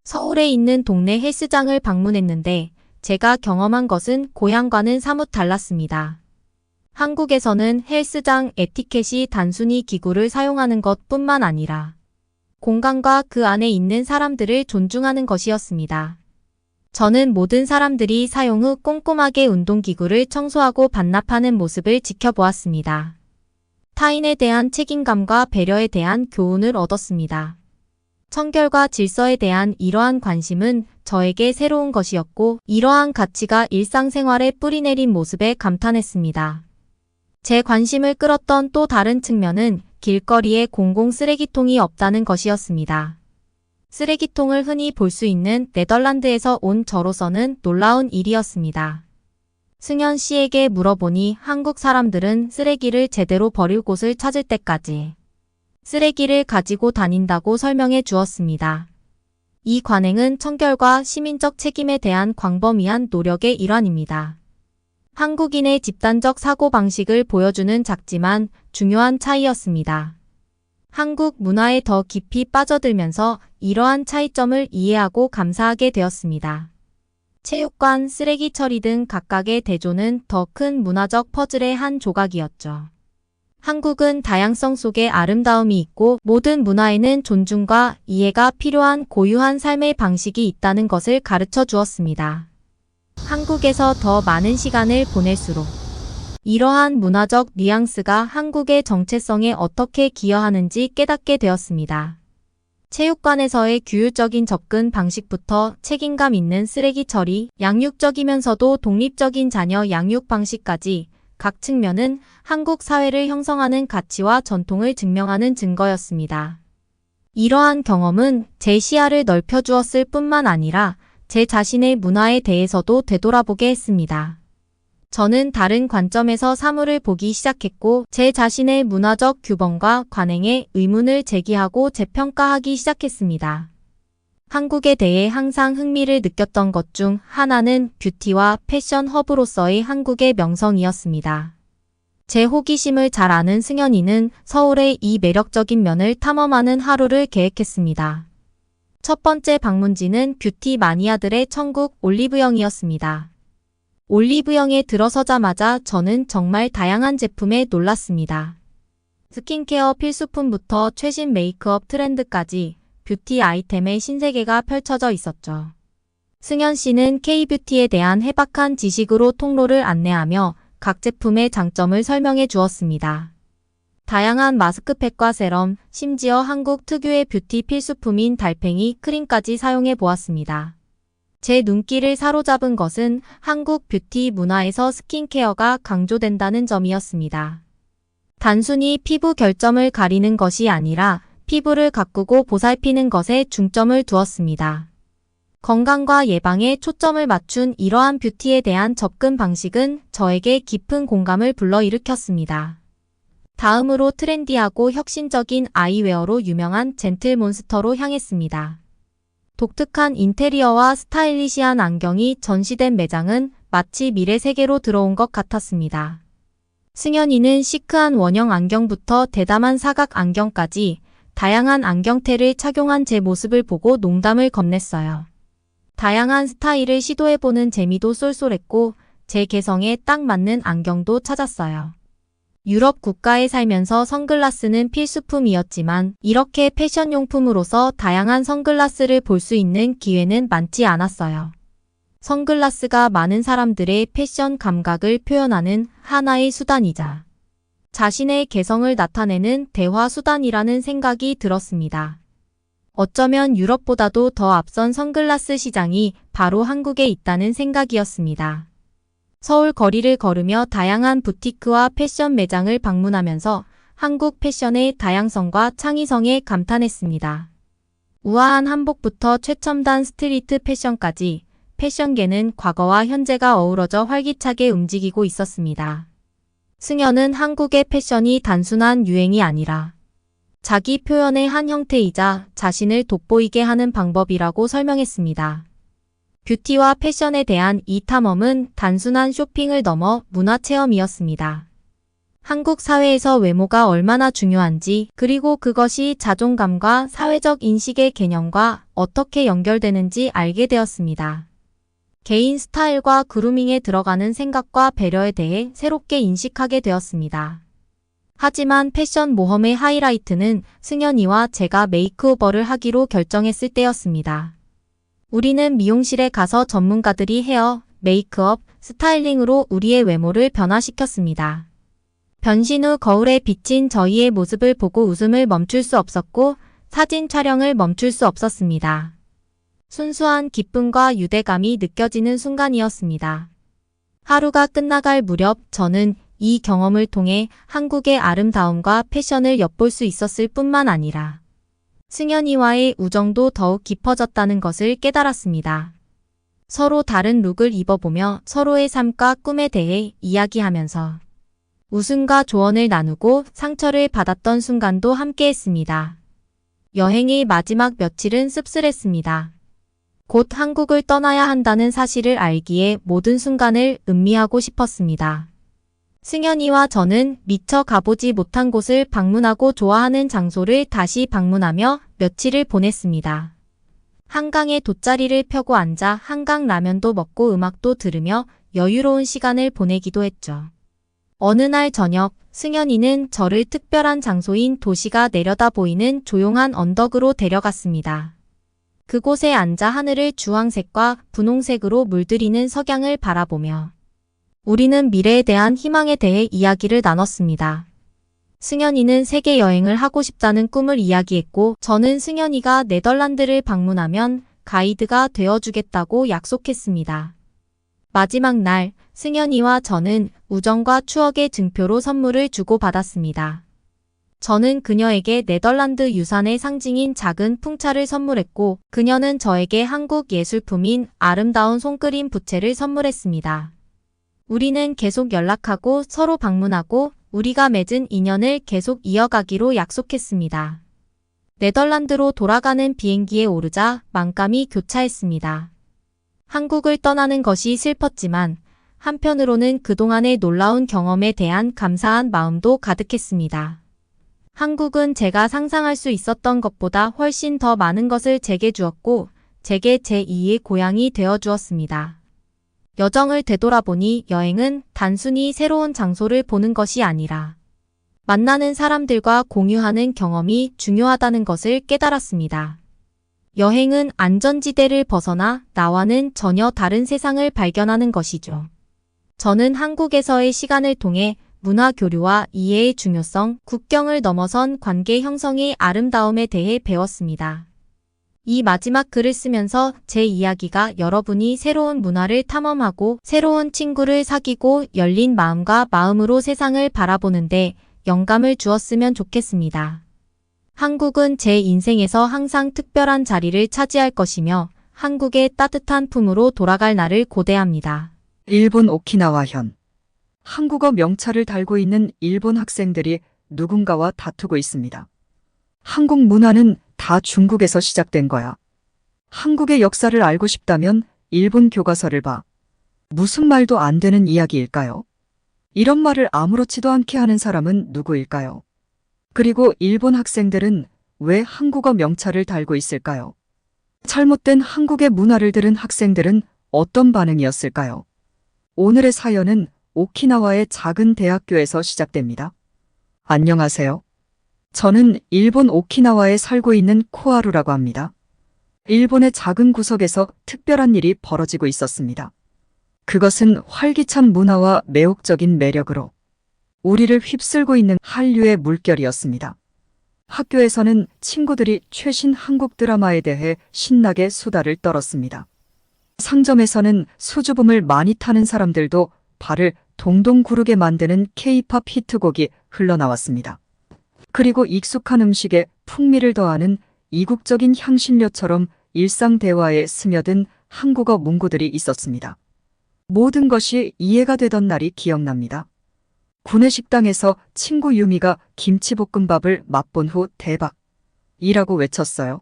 서울에 있는 동네 헬스장을 방문했는데 제가 경험한 것은 고향과는 사뭇 달랐습니다. 한국에서는 헬스장 에티켓이 단순히 기구를 사용하는 것뿐만 아니라 공간과 그 안에 있는 사람들을 존중하는 것이었습니다. 저는 모든 사람들이 사용 후 꼼꼼하게 운동기구를 청소하고 반납하는 모습을 지켜보았습니다. 타인에 대한 책임감과 배려에 대한 교훈을 얻었습니다. 청결과 질서에 대한 이러한 관심은 저에게 새로운 것이었고 이러한 가치가 일상생활에 뿌리내린 모습에 감탄했습니다. 제 관심을 끌었던 또 다른 측면은 길거리에 공공 쓰레기통이 없다는 것이었습니다. 쓰레기통을 흔히 볼 수 있는 네덜란드에서 온 저로서는 놀라운 일이었습니다. 승현 씨에게 물어보니 한국 사람들은 쓰레기를 제대로 버릴 곳을 찾을 때까지 쓰레기를 가지고 다닌다고 설명해 주었습니다. 이 관행은 청결과 시민적 책임에 대한 광범위한 노력의 일환입니다. 한국인의 집단적 사고방식을 보여주는 작지만 중요한 차이였습니다. 한국 문화에 더 깊이 빠져들면서 이러한 차이점을 이해하고 감사하게 되었습니다. 체육관, 쓰레기 처리 등 각각의 대조는 더 큰 문화적 퍼즐의 한 조각이었죠. 한국은 다양성 속에 아름다움이 있고 모든 문화에는 존중과 이해가 필요한 고유한 삶의 방식이 있다는 것을 가르쳐 주었습니다. 한국에서 더 많은 시간을 보낼수록 이러한 문화적 뉘앙스가 한국의 정체성에 어떻게 기여하는지 깨닫게 되었습니다. 체육관에서의 규율적인 접근 방식부터 책임감 있는 쓰레기 처리, 양육적이면서도 독립적인 자녀 양육 방식까지 각 측면은 한국 사회를 형성하는 가치와 전통을 증명하는 증거였습니다. 이러한 경험은 제 시야를 넓혀주었을 뿐만 아니라 제 자신의 문화에 대해서도 되돌아보게 했습니다. 저는 다른 관점에서 사물을 보기 시작했고 제 자신의 문화적 규범과 관행에 의문을 제기하고 재평가하기 시작했습니다. 한국에 대해 항상 흥미를 느꼈던 것 중 하나는 뷰티와 패션 허브로서의 한국의 명성이었습니다. 제 호기심을 잘 아는 승현이는 서울의 이 매력적인 면을 탐험하는 하루를 계획했습니다. 첫 번째 방문지는 뷰티 마니아들의 천국 올리브영이었습니다. 올리브영에 들어서자마자 저는 정말 다양한 제품에 놀랐습니다. 스킨케어 필수품부터 최신 메이크업 트렌드까지 뷰티 아이템의 신세계가 펼쳐져 있었죠. 승현 씨는 K-뷰티에 대한 해박한 지식으로 통로를 안내하며 각 제품의 장점을 설명해 주었습니다. 다양한 마스크팩과 세럼, 심지어 한국 특유의 뷰티 필수품인 달팽이 크림까지 사용해 보았습니다. 제 눈길을 사로잡은 것은 한국 뷰티 문화에서 스킨케어가 강조된다는 점이었습니다. 단순히 피부 결점을 가리는 것이 아니라 피부를 가꾸고 보살피는 것에 중점을 두었습니다. 건강과 예방에 초점을 맞춘 이러한 뷰티에 대한 접근 방식은 저에게 깊은 공감을 불러일으켰습니다. 다음으로 트렌디하고 혁신적인 아이웨어로 유명한 젠틀몬스터로 향했습니다. 독특한 인테리어와 스타일리시한 안경이 전시된 매장은 마치 미래 세계로 들어온 것 같았습니다. 승현이는 시크한 원형 안경부터 대담한 사각 안경까지 다양한 안경테를 착용한 제 모습을 보고 농담을 건넸어요. 다양한 스타일을 시도해보는 재미도 쏠쏠했고 제 개성에 딱 맞는 안경도 찾았어요. 유럽 국가에 살면서 선글라스는 필수품이었지만 이렇게 패션용품으로서 다양한 선글라스를 볼 수 있는 기회는 많지 않았어요. 선글라스가 많은 사람들의 패션 감각을 표현하는 하나의 수단이자 자신의 개성을 나타내는 대화 수단이라는 생각이 들었습니다. 어쩌면 유럽보다도 더 앞선 선글라스 시장이 바로 한국에 있다는 생각이었습니다. 서울 거리를 걸으며 다양한 부티크와 패션 매장을 방문하면서 한국 패션의 다양성과 창의성에 감탄했습니다. 우아한 한복부터 최첨단 스트리트 패션까지 패션계는 과거와 현재가 어우러져 활기차게 움직이고 있었습니다. 승현은 한국의 패션이 단순한 유행이 아니라 자기 표현의 한 형태이자 자신을 돋보이게 하는 방법이라고 설명했습니다. 뷰티와 패션에 대한 이 탐험은 단순한 쇼핑을 넘어 문화체험이었습니다. 한국 사회에서 외모가 얼마나 중요한지, 그리고 그것이 자존감과 사회적 인식의 개념과 어떻게 연결되는지 알게 되었습니다. 개인 스타일과 그루밍에 들어가는 생각과 배려에 대해 새롭게 인식하게 되었습니다. 하지만 패션 모험의 하이라이트는 승현이와 제가 메이크오버를 하기로 결정했을 때였습니다. 우리는 미용실에 가서 전문가들이 헤어, 메이크업, 스타일링으로 우리의 외모를 변화시켰습니다. 변신 후 거울에 비친 저희의 모습을 보고 웃음을 멈출 수 없었고 사진 촬영을 멈출 수 없었습니다. 순수한 기쁨과 유대감이 느껴지는 순간이었습니다. 하루가 끝나갈 무렵 저는 이 경험을 통해 한국의 아름다움과 패션을 엿볼 수 있었을 뿐만 아니라 승현이와의 우정도 더욱 깊어졌다는 것을 깨달았습니다. 서로 다른 룩을 입어보며 서로의 삶과 꿈에 대해 이야기하면서 웃음과 조언을 나누고 상처를 받았던 순간도 함께했습니다. 여행의 마지막 며칠은 씁쓸했습니다. 곧 한국을 떠나야 한다는 사실을 알기에 모든 순간을 음미하고 싶었습니다. 승현이와 저는 미처 가보지 못한 곳을 방문하고 좋아하는 장소를 다시 방문하며 며칠을 보냈습니다. 한강에 돗자리를 펴고 앉아 한강 라면도 먹고 음악도 들으며 여유로운 시간을 보내기도 했죠. 어느 날 저녁, 승현이는 저를 특별한 장소인 도시가 내려다 보이는 조용한 언덕으로 데려갔습니다. 그곳에 앉아 하늘을 주황색과 분홍색으로 물들이는 석양을 바라보며 우리는 미래에 대한 희망에 대해 이야기를 나눴습니다. 승현이는 세계 여행을 하고 싶다는 꿈을 이야기했고 저는 승현이가 네덜란드를 방문하면 가이드가 되어주겠다고 약속했습니다. 마지막 날, 승현이와 저는 우정과 추억의 증표로 선물을 주고받았습니다. 저는 그녀에게 네덜란드 유산의 상징인 작은 풍차를 선물했고 그녀는 저에게 한국 예술품인 아름다운 손그림 부채를 선물했습니다. 우리는 계속 연락하고 서로 방문하고 우리가 맺은 인연을 계속 이어가기로 약속했습니다. 네덜란드로 돌아가는 비행기에 오르자 만감이 교차했습니다. 한국을 떠나는 것이 슬펐지만 한편으로는 그동안의 놀라운 경험에 대한 감사한 마음도 가득했습니다. 한국은 제가 상상할 수 있었던 것보다 훨씬 더 많은 것을 제게 주었고 제게 제2의 고향이 되어 주었습니다. 여정을 되돌아보니 여행은 단순히 새로운 장소를 보는 것이 아니라 만나는 사람들과 공유하는 경험이 중요하다는 것을 깨달았습니다. 여행은 안전지대를 벗어나 나와는 전혀 다른 세상을 발견하는 것이죠. 저는 한국에서의 시간을 통해 문화 교류와 이해의 중요성, 국경을 넘어선 관계 형성의 아름다움에 대해 배웠습니다. 이 마지막 글을 쓰면서 제 이야기가 여러분이 새로운 문화를 탐험하고 새로운 친구를 사귀고 열린 마음과 마음으로 세상을 바라보는데 영감을 주었으면 좋겠습니다. 한국은 제 인생에서 항상 특별한 자리를 차지할 것이며 한국의 따뜻한 품으로 돌아갈 날을 고대합니다. 일본 오키나와현. 한국어 명찰을 달고 있는 일본 학생들이 누군가와 다투고 있습니다. 한국 문화는 다 중국에서 시작된 거야. 한국의 역사를 알고 싶다면 일본 교과서를 봐. 무슨 말도 안 되는 이야기일까요? 이런 말을 아무렇지도 않게 하는 사람은 누구일까요? 그리고 일본 학생들은 왜 한국어 명찰을 달고 있을까요? 잘못된 한국의 문화를 들은 학생들은 어떤 반응이었을까요? 오늘의 사연은 오키나와의 작은 대학교에서 시작됩니다. 안녕하세요. 저는 일본 오키나와에 살고 있는 코하루라고 합니다. 일본의 작은 구석에서 특별한 일이 벌어지고 있었습니다. 그것은 활기찬 문화와 매혹적인 매력으로 우리를 휩쓸고 있는 한류의 물결이었습니다. 학교에서는 친구들이 최신 한국 드라마에 대해 신나게 수다를 떨었습니다. 상점에서는 수줍음을 많이 타는 사람들도 발을 동동 구르게 만드는 K-팝 히트곡이 흘러나왔습니다. 그리고 익숙한 음식에 풍미를 더하는 이국적인 향신료처럼 일상 대화에 스며든 한국어 문구들이 있었습니다. 모든 것이 이해가 되던 날이 기억납니다. 구내식당에서 친구 유미가 김치볶음밥을 맛본 후 대박이라고 외쳤어요.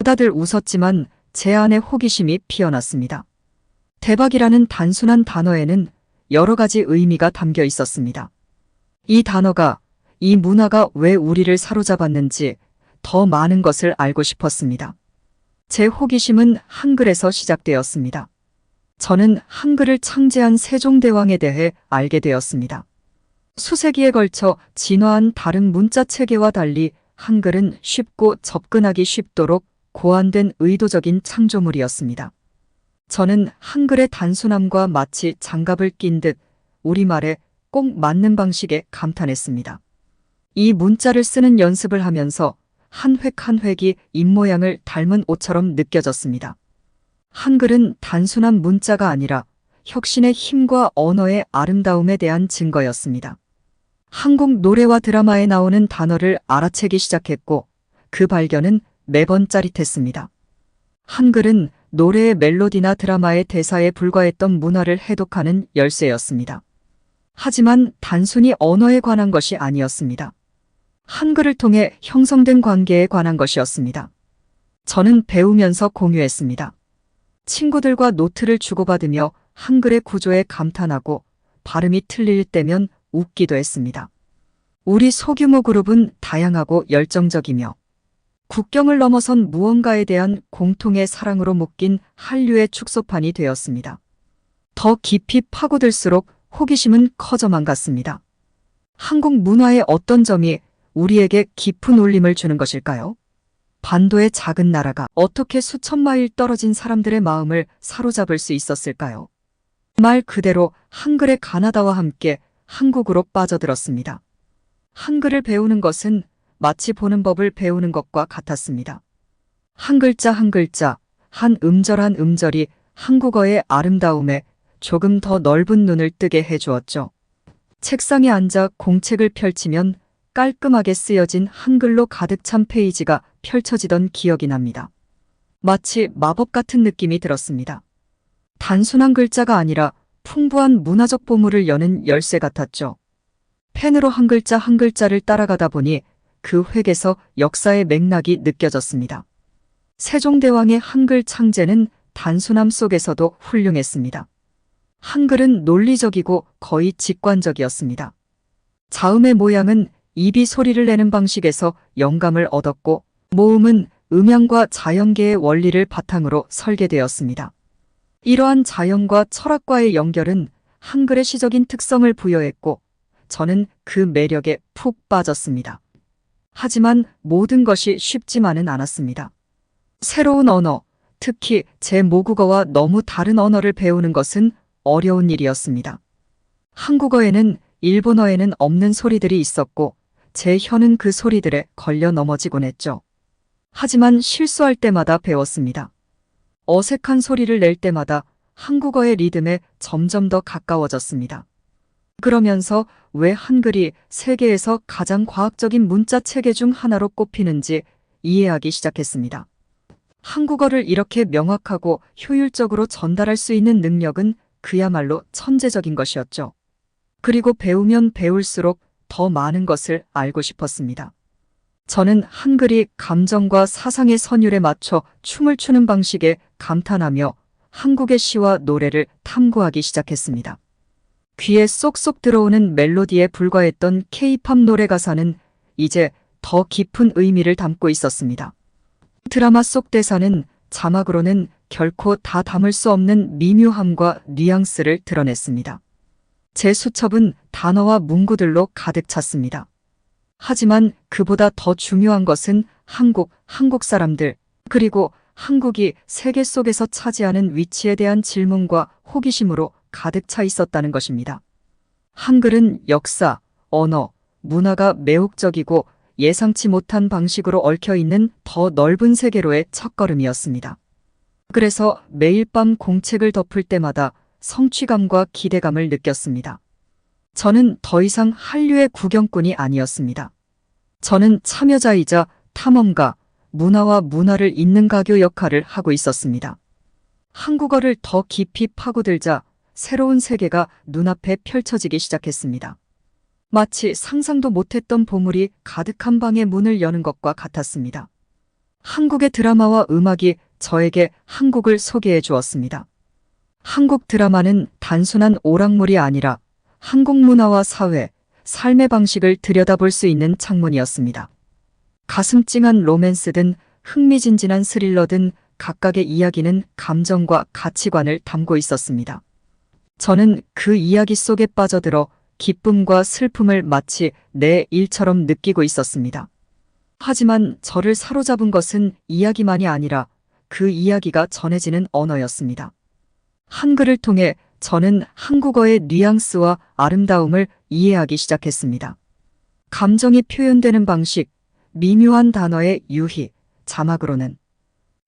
다들 웃었지만 제 안에 호기심이 피어났습니다. 대박이라는 단순한 단어에는 여러 가지 의미가 담겨 있었습니다. 이 단어가, 이 문화가 왜 우리를 사로잡았는지 더 많은 것을 알고 싶었습니다. 제 호기심은 한글에서 시작되었습니다. 저는 한글을 창제한 세종대왕에 대해 알게 되었습니다. 수세기에 걸쳐 진화한 다른 문자 체계와 달리 한글은 쉽고 접근하기 쉽도록 고안된 의도적인 창조물이었습니다. 저는 한글의 단순함과 마치 장갑을 낀 듯 우리말에 꼭 맞는 방식에 감탄했습니다. 이 문자를 쓰는 연습을 하면서 한 획 한 획이 입모양을 닮은 옷처럼 느껴졌습니다. 한글은 단순한 문자가 아니라 혁신의 힘과 언어의 아름다움에 대한 증거였습니다. 한국 노래와 드라마에 나오는 단어를 알아채기 시작했고 그 발견은 매번 짜릿했습니다. 한글은 노래의 멜로디나 드라마의 대사에 불과했던 문화를 해독하는 열쇠였습니다. 하지만 단순히 언어에 관한 것이 아니었습니다. 한글을 통해 형성된 관계에 관한 것이었습니다. 저는 배우면서 공유했습니다. 친구들과 노트를 주고받으며 한글의 구조에 감탄하고 발음이 틀릴 때면 웃기도 했습니다. 우리 소규모 그룹은 다양하고 열정적이며 국경을 넘어선 무언가에 대한 공통의 사랑으로 묶인 한류의 축소판이 되었습니다. 더 깊이 파고들수록 호기심은 커져만 갔습니다. 한국 문화의 어떤 점이 우리에게 깊은 울림을 주는 것일까요? 반도의 작은 나라가 어떻게 수천 마일 떨어진 사람들의 마음을 사로잡을 수 있었을까요? 말 그대로 한글의 가나다와 함께 한국으로 빠져들었습니다. 한글을 배우는 것은 마치 보는 법을 배우는 것과 같았습니다. 한 글자 한 글자, 한 음절 한 음절이 한국어의 아름다움에 조금 더 넓은 눈을 뜨게 해주었죠. 책상에 앉아 공책을 펼치면 깔끔하게 쓰여진 한글로 가득 찬 페이지가 펼쳐지던 기억이 납니다. 마치 마법 같은 느낌이 들었습니다. 단순한 글자가 아니라 풍부한 문화적 보물을 여는 열쇠 같았죠. 펜으로 한 글자 한 글자를 따라가다 보니 그 획에서 역사의 맥락이 느껴졌습니다. 세종대왕의 한글 창제는 단순함 속에서도 훌륭했습니다. 한글은 논리적이고 거의 직관적이었습니다. 자음의 모양은 입이 소리를 내는 방식에서 영감을 얻었고 모음은 음양과 자연계의 원리를 바탕으로 설계되었습니다. 이러한 자연과 철학과의 연결은 한글의 시적인 특성을 부여했고 저는 그 매력에 푹 빠졌습니다. 하지만 모든 것이 쉽지만은 않았습니다. 새로운 언어, 특히 제 모국어와 너무 다른 언어를 배우는 것은 어려운 일이었습니다. 한국어에는 일본어에는 없는 소리들이 있었고 제 혀는 그 소리들에 걸려 넘어지곤 했죠. 하지만 실수할 때마다 배웠습니다. 어색한 소리를 낼 때마다 한국어의 리듬에 점점 더 가까워졌습니다. 그러면서 왜 한글이 세계에서 가장 과학적인 문자 체계 중 하나로 꼽히는지 이해하기 시작했습니다. 한국어를 이렇게 명확하고 효율적으로 전달할 수 있는 능력은 그야말로 천재적인 것이었죠. 그리고 배우면 배울수록 더 많은 것을 알고 싶었습니다. 저는 한글이 감정과 사상의 선율에 맞춰 춤을 추는 방식에 감탄하며 한국의 시와 노래를 탐구하기 시작했습니다. 귀에 쏙쏙 들어오는 멜로디에 불과했던 K-팝 노래 가사는 이제 더 깊은 의미를 담고 있었습니다. 드라마 속 대사는 자막으로는 결코 다 담을 수 없는 미묘함과 뉘앙스를 드러냈습니다. 제 수첩은 단어와 문구들로 가득 찼습니다. 하지만 그보다 더 중요한 것은 한국 사람들, 그리고 한국이 세계 속에서 차지하는 위치에 대한 질문과 호기심으로 가득 차 있었다는 것입니다. 한글은 역사, 언어, 문화가 매혹적이고 예상치 못한 방식으로 얽혀 있는 더 넓은 세계로의 첫걸음이었습니다. 그래서 매일 밤 공책을 덮을 때마다 성취감과 기대감을 느꼈습니다. 저는 더 이상 한류의 구경꾼이 아니었습니다. 저는 참여자이자 탐험가, 문화와 문화를 잇는 가교 역할을 하고 있었습니다. 한국어를 더 깊이 파고들자 새로운 세계가 눈앞에 펼쳐지기 시작했습니다. 마치 상상도 못했던 보물이 가득한 방의 문을 여는 것과 같았습니다. 한국의 드라마와 음악이 저에게 한국을 소개해 주었습니다. 한국 드라마는 단순한 오락물이 아니라 한국 문화와 사회, 삶의 방식을 들여다볼 수 있는 창문이었습니다. 가슴 찡한 로맨스든 흥미진진한 스릴러든 각각의 이야기는 감정과 가치관을 담고 있었습니다. 저는 그 이야기 속에 빠져들어 기쁨과 슬픔을 마치 내 일처럼 느끼고 있었습니다. 하지만 저를 사로잡은 것은 이야기만이 아니라 그 이야기가 전해지는 언어였습니다. 한글을 통해 저는 한국어의 뉘앙스와 아름다움을 이해하기 시작했습니다. 감정이 표현되는 방식, 미묘한 단어의 유희, 자막으로는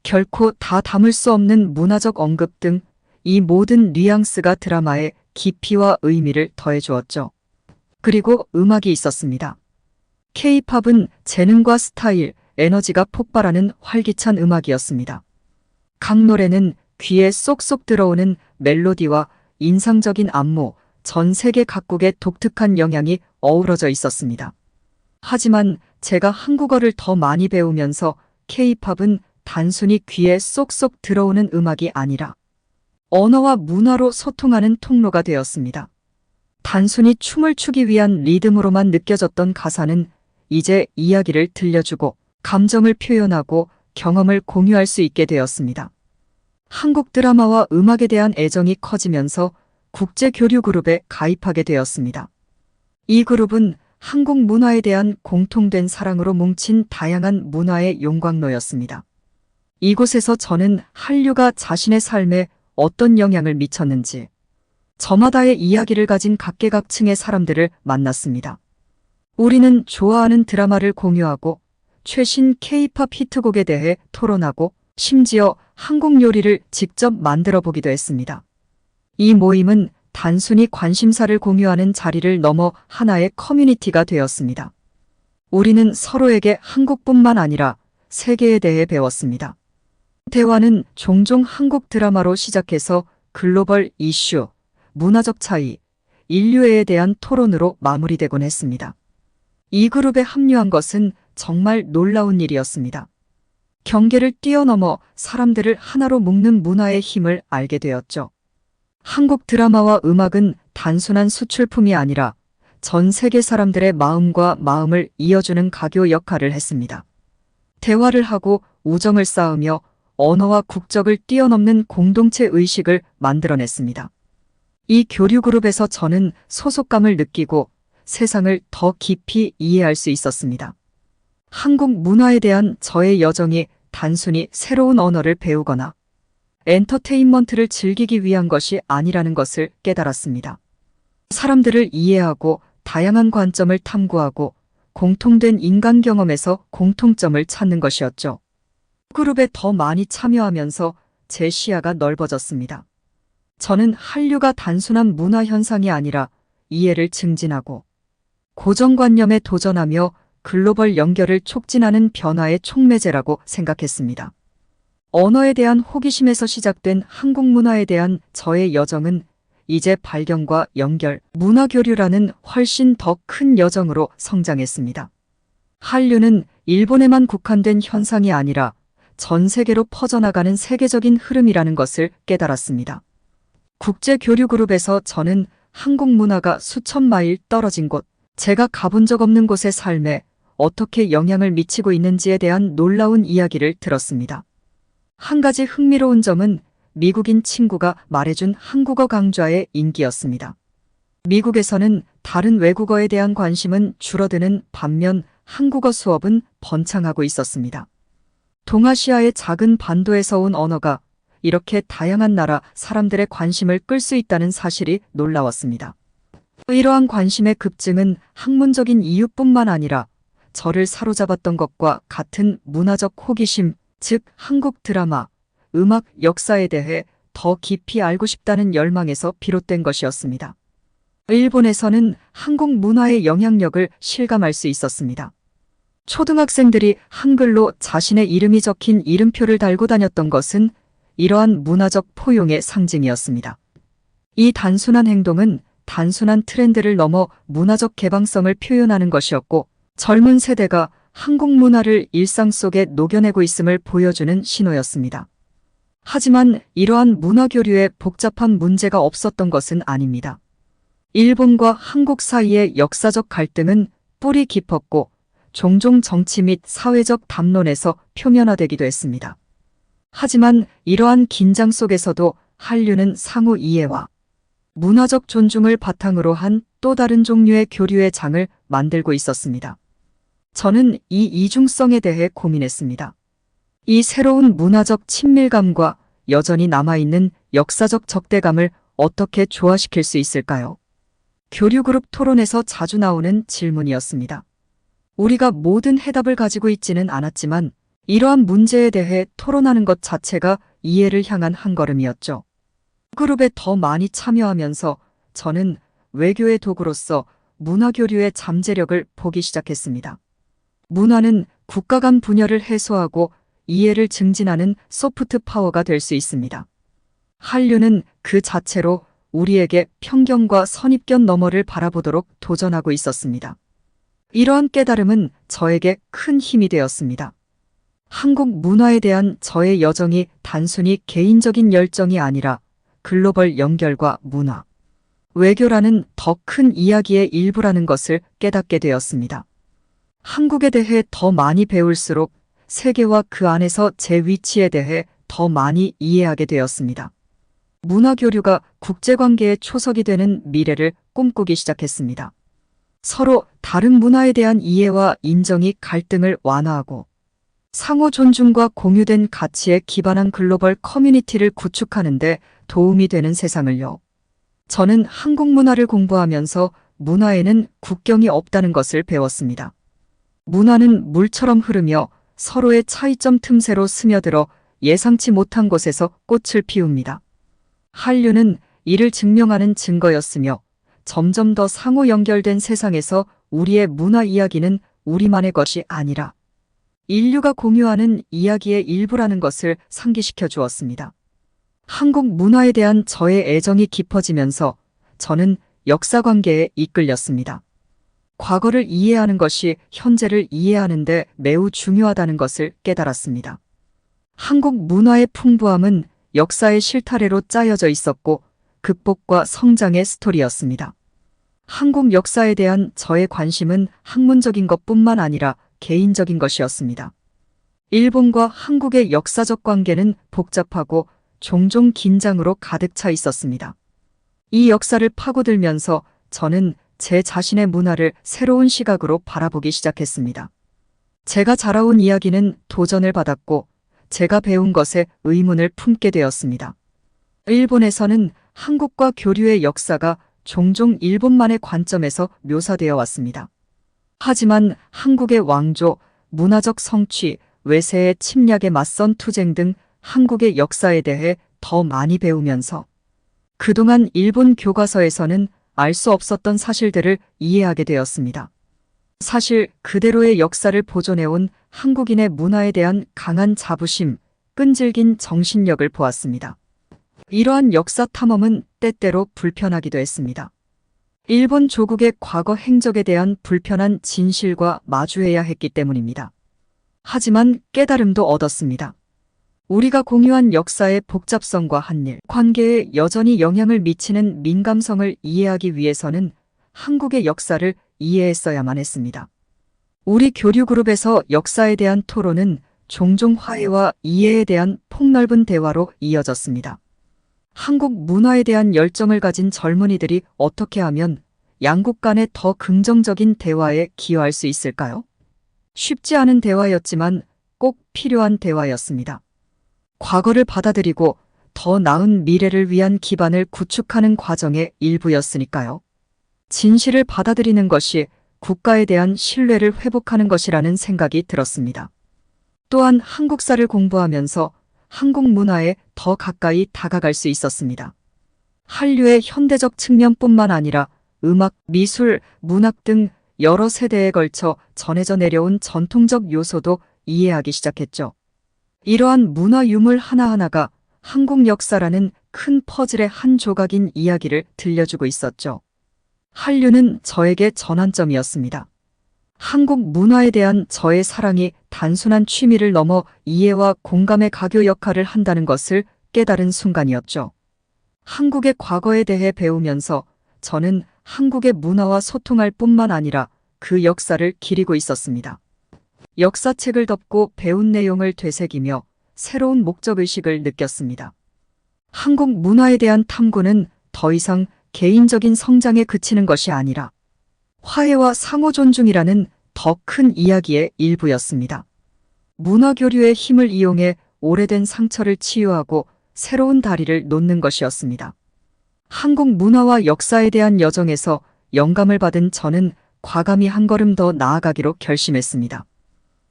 결코 다 담을 수 없는 문화적 언급 등 이 모든 뉘앙스가 드라마에 깊이와 의미를 더해 주었죠. 그리고 음악이 있었습니다. K-팝은 재능과 스타일, 에너지가 폭발하는 활기찬 음악이었습니다. 각 노래는 귀에 쏙쏙 들어오는 멜로디와 인상적인 안무, 전 세계 각국의 독특한 영향이 어우러져 있었습니다. 하지만 제가 한국어를 더 많이 배우면서 K-팝은 단순히 귀에 쏙쏙 들어오는 음악이 아니라 언어와 문화로 소통하는 통로가 되었습니다. 단순히 춤을 추기 위한 리듬으로만 느껴졌던 가사는 이제 이야기를 들려주고 감정을 표현하고 경험을 공유할 수 있게 되었습니다. 한국 드라마와 음악에 대한 애정이 커지면서 국제 교류 그룹에 가입하게 되었습니다. 이 그룹은 한국 문화에 대한 공통된 사랑으로 뭉친 다양한 문화의 용광로였습니다. 이곳에서 저는 한류가 자신의 삶에 어떤 영향을 미쳤는지 저마다의 이야기를 가진 각계각층의 사람들을 만났습니다. 우리는 좋아하는 드라마를 공유하고 최신 K-팝 히트곡에 대해 토론하고 심지어 한국 요리를 직접 만들어 보기도 했습니다. 이 모임은 단순히 관심사를 공유하는 자리를 넘어 하나의 커뮤니티가 되었습니다. 우리는 서로에게 한국뿐만 아니라 세계에 대해 배웠습니다. 대화는 종종 한국 드라마로 시작해서 글로벌 이슈, 문화적 차이, 인류애에 대한 토론으로 마무리되곤 했습니다. 이 그룹에 합류한 것은 정말 놀라운 일이었습니다. 경계를 뛰어넘어 사람들을 하나로 묶는 문화의 힘을 알게 되었죠. 한국 드라마와 음악은 단순한 수출품이 아니라 전 세계 사람들의 마음과 마음을 이어주는 가교 역할을 했습니다. 대화를 하고 우정을 쌓으며 언어와 국적을 뛰어넘는 공동체 의식을 만들어냈습니다. 이 교류 그룹에서 저는 소속감을 느끼고 세상을 더 깊이 이해할 수 있었습니다. 한국 문화에 대한 저의 여정이 단순히 새로운 언어를 배우거나 엔터테인먼트를 즐기기 위한 것이 아니라는 것을 깨달았습니다. 사람들을 이해하고 다양한 관점을 탐구하고 공통된 인간 경험에서 공통점을 찾는 것이었죠. 그룹에 더 많이 참여하면서 제 시야가 넓어졌습니다. 저는 한류가 단순한 문화 현상이 아니라 이해를 증진하고 고정관념에 도전하며 글로벌 연결을 촉진하는 변화의 촉매제라고 생각했습니다. 언어에 대한 호기심에서 시작된 한국 문화에 대한 저의 여정은 이제 발견과 연결, 문화 교류라는 훨씬 더 큰 여정으로 성장했습니다. 한류는 일본에만 국한된 현상이 아니라 전 세계로 퍼져나가는 세계적인 흐름이라는 것을 깨달았습니다. 국제교류그룹에서 저는 한국 문화가 수천 마일 떨어진 곳, 제가 가본 적 없는 곳의 삶에 어떻게 영향을 미치고 있는지에 대한 놀라운 이야기를 들었습니다. 한 가지 흥미로운 점은 미국인 친구가 말해준 한국어 강좌의 인기였습니다. 미국에서는 다른 외국어에 대한 관심은 줄어드는 반면 한국어 수업은 번창하고 있었습니다. 동아시아의 작은 반도에서 온 언어가 이렇게 다양한 나라 사람들의 관심을 끌 수 있다는 사실이 놀라웠습니다. 이러한 관심의 급증은 학문적인 이유뿐만 아니라 저를 사로잡았던 것과 같은 문화적 호기심, 즉 한국 드라마, 음악, 역사에 대해 더 깊이 알고 싶다는 열망에서 비롯된 것이었습니다. 일본에서는 한국 문화의 영향력을 실감할 수 있었습니다. 초등학생들이 한글로 자신의 이름이 적힌 이름표를 달고 다녔던 것은 이러한 문화적 포용의 상징이었습니다. 이 단순한 행동은 단순한 트렌드를 넘어 문화적 개방성을 표현하는 것이었고, 젊은 세대가 한국 문화를 일상 속에 녹여내고 있음을 보여주는 신호였습니다. 하지만 이러한 문화 교류에 복잡한 문제가 없었던 것은 아닙니다. 일본과 한국 사이의 역사적 갈등은 뿌리 깊었고 종종 정치 및 사회적 담론에서 표면화되기도 했습니다. 하지만 이러한 긴장 속에서도 한류는 상호 이해와 문화적 존중을 바탕으로 한 또 다른 종류의 교류의 장을 만들고 있었습니다. 저는 이 이중성에 대해 고민했습니다. 이 새로운 문화적 친밀감과 여전히 남아있는 역사적 적대감을 어떻게 조화시킬 수 있을까요? 교류그룹 토론에서 자주 나오는 질문이었습니다. 우리가 모든 해답을 가지고 있지는 않았지만 이러한 문제에 대해 토론하는 것 자체가 이해를 향한 한 걸음이었죠. 그룹에 더 많이 참여하면서 저는 외교의 도구로서 문화교류의 잠재력을 보기 시작했습니다. 문화는 국가 간 분열을 해소하고 이해를 증진하는 소프트 파워가 될 수 있습니다. 한류는 그 자체로 우리에게 편견과 선입견 너머를 바라보도록 도전하고 있었습니다. 이러한 깨달음은 저에게 큰 힘이 되었습니다. 한국 문화에 대한 저의 여정이 단순히 개인적인 열정이 아니라 글로벌 연결과 문화, 외교라는 더 큰 이야기의 일부라는 것을 깨닫게 되었습니다. 한국에 대해 더 많이 배울수록 세계와 그 안에서 제 위치에 대해 더 많이 이해하게 되었습니다. 문화교류가 국제관계의 초석이 되는 미래를 꿈꾸기 시작했습니다. 서로 다른 문화에 대한 이해와 인정이 갈등을 완화하고 상호 존중과 공유된 가치에 기반한 글로벌 커뮤니티를 구축하는 데 도움이 되는 세상을요. 저는 한국 문화를 공부하면서 문화에는 국경이 없다는 것을 배웠습니다. 문화는 물처럼 흐르며 서로의 차이점 틈새로 스며들어 예상치 못한 곳에서 꽃을 피웁니다. 한류는 이를 증명하는 증거였으며 점점 더 상호 연결된 세상에서 우리의 문화 이야기는 우리만의 것이 아니라 인류가 공유하는 이야기의 일부라는 것을 상기시켜 주었습니다. 한국 문화에 대한 저의 애정이 깊어지면서 저는 역사관계에 이끌렸습니다. 과거를 이해하는 것이 현재를 이해하는 데 매우 중요하다는 것을 깨달았습니다. 한국 문화의 풍부함은 역사의 실타래로 짜여져 있었고 극복과 성장의 스토리였습니다. 한국 역사에 대한 저의 관심은 학문적인 것뿐만 아니라 개인적인 것이었습니다. 일본과 한국의 역사적 관계는 복잡하고 종종 긴장으로 가득 차 있었습니다. 이 역사를 파고들면서 저는 제 자신의 문화를 새로운 시각으로 바라보기 시작했습니다. 제가 자라온 이야기는 도전을 받았고 제가 배운 것에 의문을 품게 되었습니다. 일본에서는 한국과 교류의 역사가 종종 일본만의 관점에서 묘사되어 왔습니다. 하지만 한국의 왕조, 문화적 성취, 외세의 침략에 맞선 투쟁 등 한국의 역사에 대해 더 많이 배우면서 그동안 일본 교과서에서는 알 수 없었던 사실들을 이해하게 되었습니다. 사실 그대로의 역사를 보존해온 한국인의 문화에 대한 강한 자부심, 끈질긴 정신력을 보았습니다. 이러한 역사 탐험은 때때로 불편하기도 했습니다. 일본 조국의 과거 행적에 대한 불편한 진실과 마주해야 했기 때문입니다. 하지만 깨달음도 얻었습니다. 우리가 공유한 역사의 복잡성과 한일 관계에 여전히 영향을 미치는 민감성을 이해하기 위해서는 한국의 역사를 이해했어야만 했습니다. 우리 교류 그룹에서 역사에 대한 토론은 종종 화해와 이해에 대한 폭넓은 대화로 이어졌습니다. 한국 문화에 대한 열정을 가진 젊은이들이 어떻게 하면 양국 간의 더 긍정적인 대화에 기여할 수 있을까요? 쉽지 않은 대화였지만 꼭 필요한 대화였습니다. 과거를 받아들이고 더 나은 미래를 위한 기반을 구축하는 과정의 일부였으니까요. 진실을 받아들이는 것이 국가에 대한 신뢰를 회복하는 것이라는 생각이 들었습니다. 또한 한국사를 공부하면서 한국 문화에 더 가까이 다가갈 수 있었습니다. 한류의 현대적 측면뿐만 아니라 음악, 미술, 문학 등 여러 세대에 걸쳐 전해져 내려온 전통적 요소도 이해하기 시작했죠. 이러한 문화 유물 하나하나가 한국 역사라는 큰 퍼즐의 한 조각인 이야기를 들려주고 있었죠. 한류는 저에게 전환점이었습니다. 한국 문화에 대한 저의 사랑이 단순한 취미를 넘어 이해와 공감의 가교 역할을 한다는 것을 깨달은 순간이었죠. 한국의 과거에 대해 배우면서 저는 한국의 문화와 소통할 뿐만 아니라 그 역사를 기리고 있었습니다. 역사책을 덮고 배운 내용을 되새기며 새로운 목적의식을 느꼈습니다. 한국 문화에 대한 탐구는 더 이상 개인적인 성장에 그치는 것이 아니라 화해와 상호 존중이라는 더 큰 이야기의 일부였습니다. 문화 교류의 힘을 이용해 오래된 상처를 치유하고 새로운 다리를 놓는 것이었습니다. 한국 문화와 역사에 대한 여정에서 영감을 받은 저는 과감히 한 걸음 더 나아가기로 결심했습니다.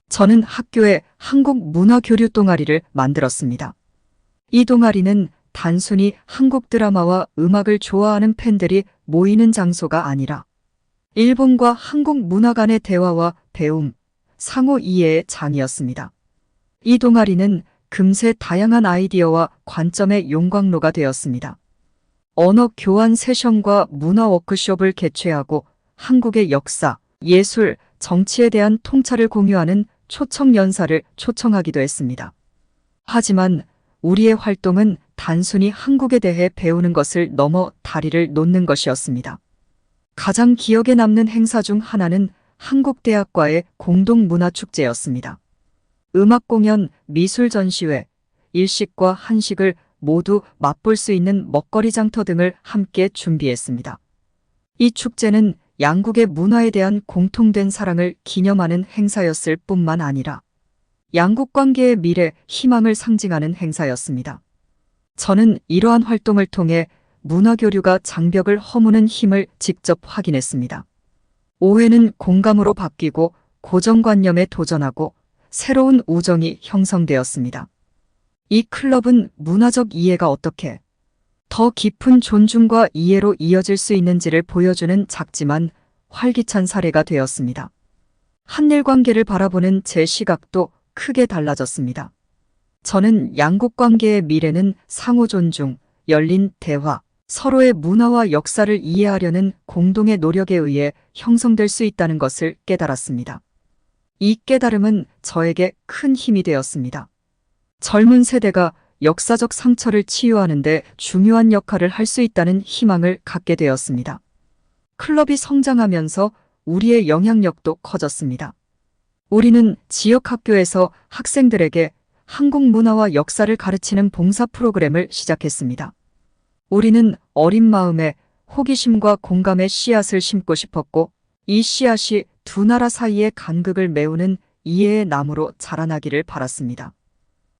저는 학교에 한국 문화 교류 동아리를 만들었습니다. 이 동아리는 단순히 한국 드라마와 음악을 좋아하는 팬들이 모이는 장소가 아니라 일본과 한국 문화 간의 대화와 배움, 상호 이해의 장이었습니다. 이 동아리는 금세 다양한 아이디어와 관점의 용광로가 되었습니다. 언어 교환 세션과 문화 워크숍을 개최하고 한국의 역사, 예술, 정치에 대한 통찰을 공유하는 초청 연사를 초청하기도 했습니다. 하지만 우리의 활동은 단순히 한국에 대해 배우는 것을 넘어 다리를 놓는 것이었습니다. 가장 기억에 남는 행사 중 하나는 한국대학과의 공동문화축제였습니다. 음악 공연, 미술 전시회, 일식과 한식을 모두 맛볼 수 있는 먹거리 장터 등을 함께 준비했습니다. 이 축제는 양국의 문화에 대한 공통된 사랑을 기념하는 행사였을 뿐만 아니라 양국 관계의 미래, 희망을 상징하는 행사였습니다. 저는 이러한 활동을 통해 문화교류가 장벽을 허무는 힘을 직접 확인했습니다. 오해는 공감으로 바뀌고 고정관념에 도전하고 새로운 우정이 형성되었습니다. 이 클럽은 문화적 이해가 어떻게 더 깊은 존중과 이해로 이어질 수 있는지를 보여주는 작지만 활기찬 사례가 되었습니다. 한일 관계를 바라보는 제 시각도 크게 달라졌습니다. 저는 양국 관계의 미래는 상호 존중, 열린 대화, 서로의 문화와 역사를 이해하려는 공동의 노력에 의해 형성될 수 있다는 것을 깨달았습니다. 이 깨달음은 저에게 큰 힘이 되었습니다. 젊은 세대가 역사적 상처를 치유하는 데 중요한 역할을 할 수 있다는 희망을 갖게 되었습니다. 클럽이 성장하면서 우리의 영향력도 커졌습니다. 우리는 지역 학교에서 학생들에게 한국 문화와 역사를 가르치는 봉사 프로그램을 시작했습니다. 우리는 어린 마음에 호기심과 공감의 씨앗을 심고 싶었고 이 씨앗이 두 나라 사이의 간극을 메우는 이해의 나무로 자라나기를 바랐습니다.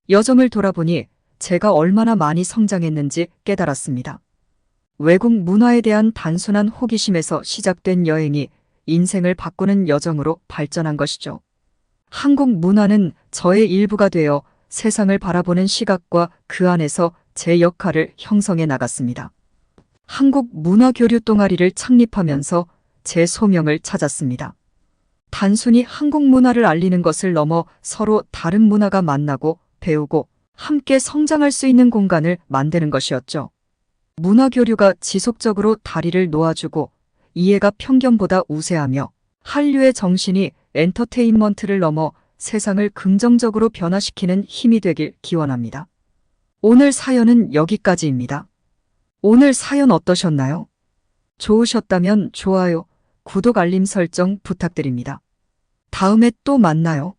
여정을 돌아보니 제가 얼마나 많이 성장했는지 깨달았습니다. 외국 문화에 대한 단순한 호기심에서 시작된 여행이 인생을 바꾸는 여정으로 발전한 것이죠. 한국 문화는 저의 일부가 되어 세상을 바라보는 시각과 그 안에서 제 역할을 형성해 나갔습니다. 한국 문화교류 동아리를 창립하면서 제 소명을 찾았습니다. 단순히 한국 문화를 알리는 것을 넘어 서로 다른 문화가 만나고 배우고 함께 성장할 수 있는 공간을 만드는 것이었죠. 문화교류가 지속적으로 다리를 놓아주고 이해가 편견보다 우세하며 한류의 정신이 엔터테인먼트를 넘어 세상을 긍정적으로 변화시키는 힘이 되길 기원합니다. 오늘 사연은 여기까지입니다. 오늘 사연 어떠셨나요? 좋으셨다면 좋아요, 구독 알림 설정 부탁드립니다. 다음에 또 만나요.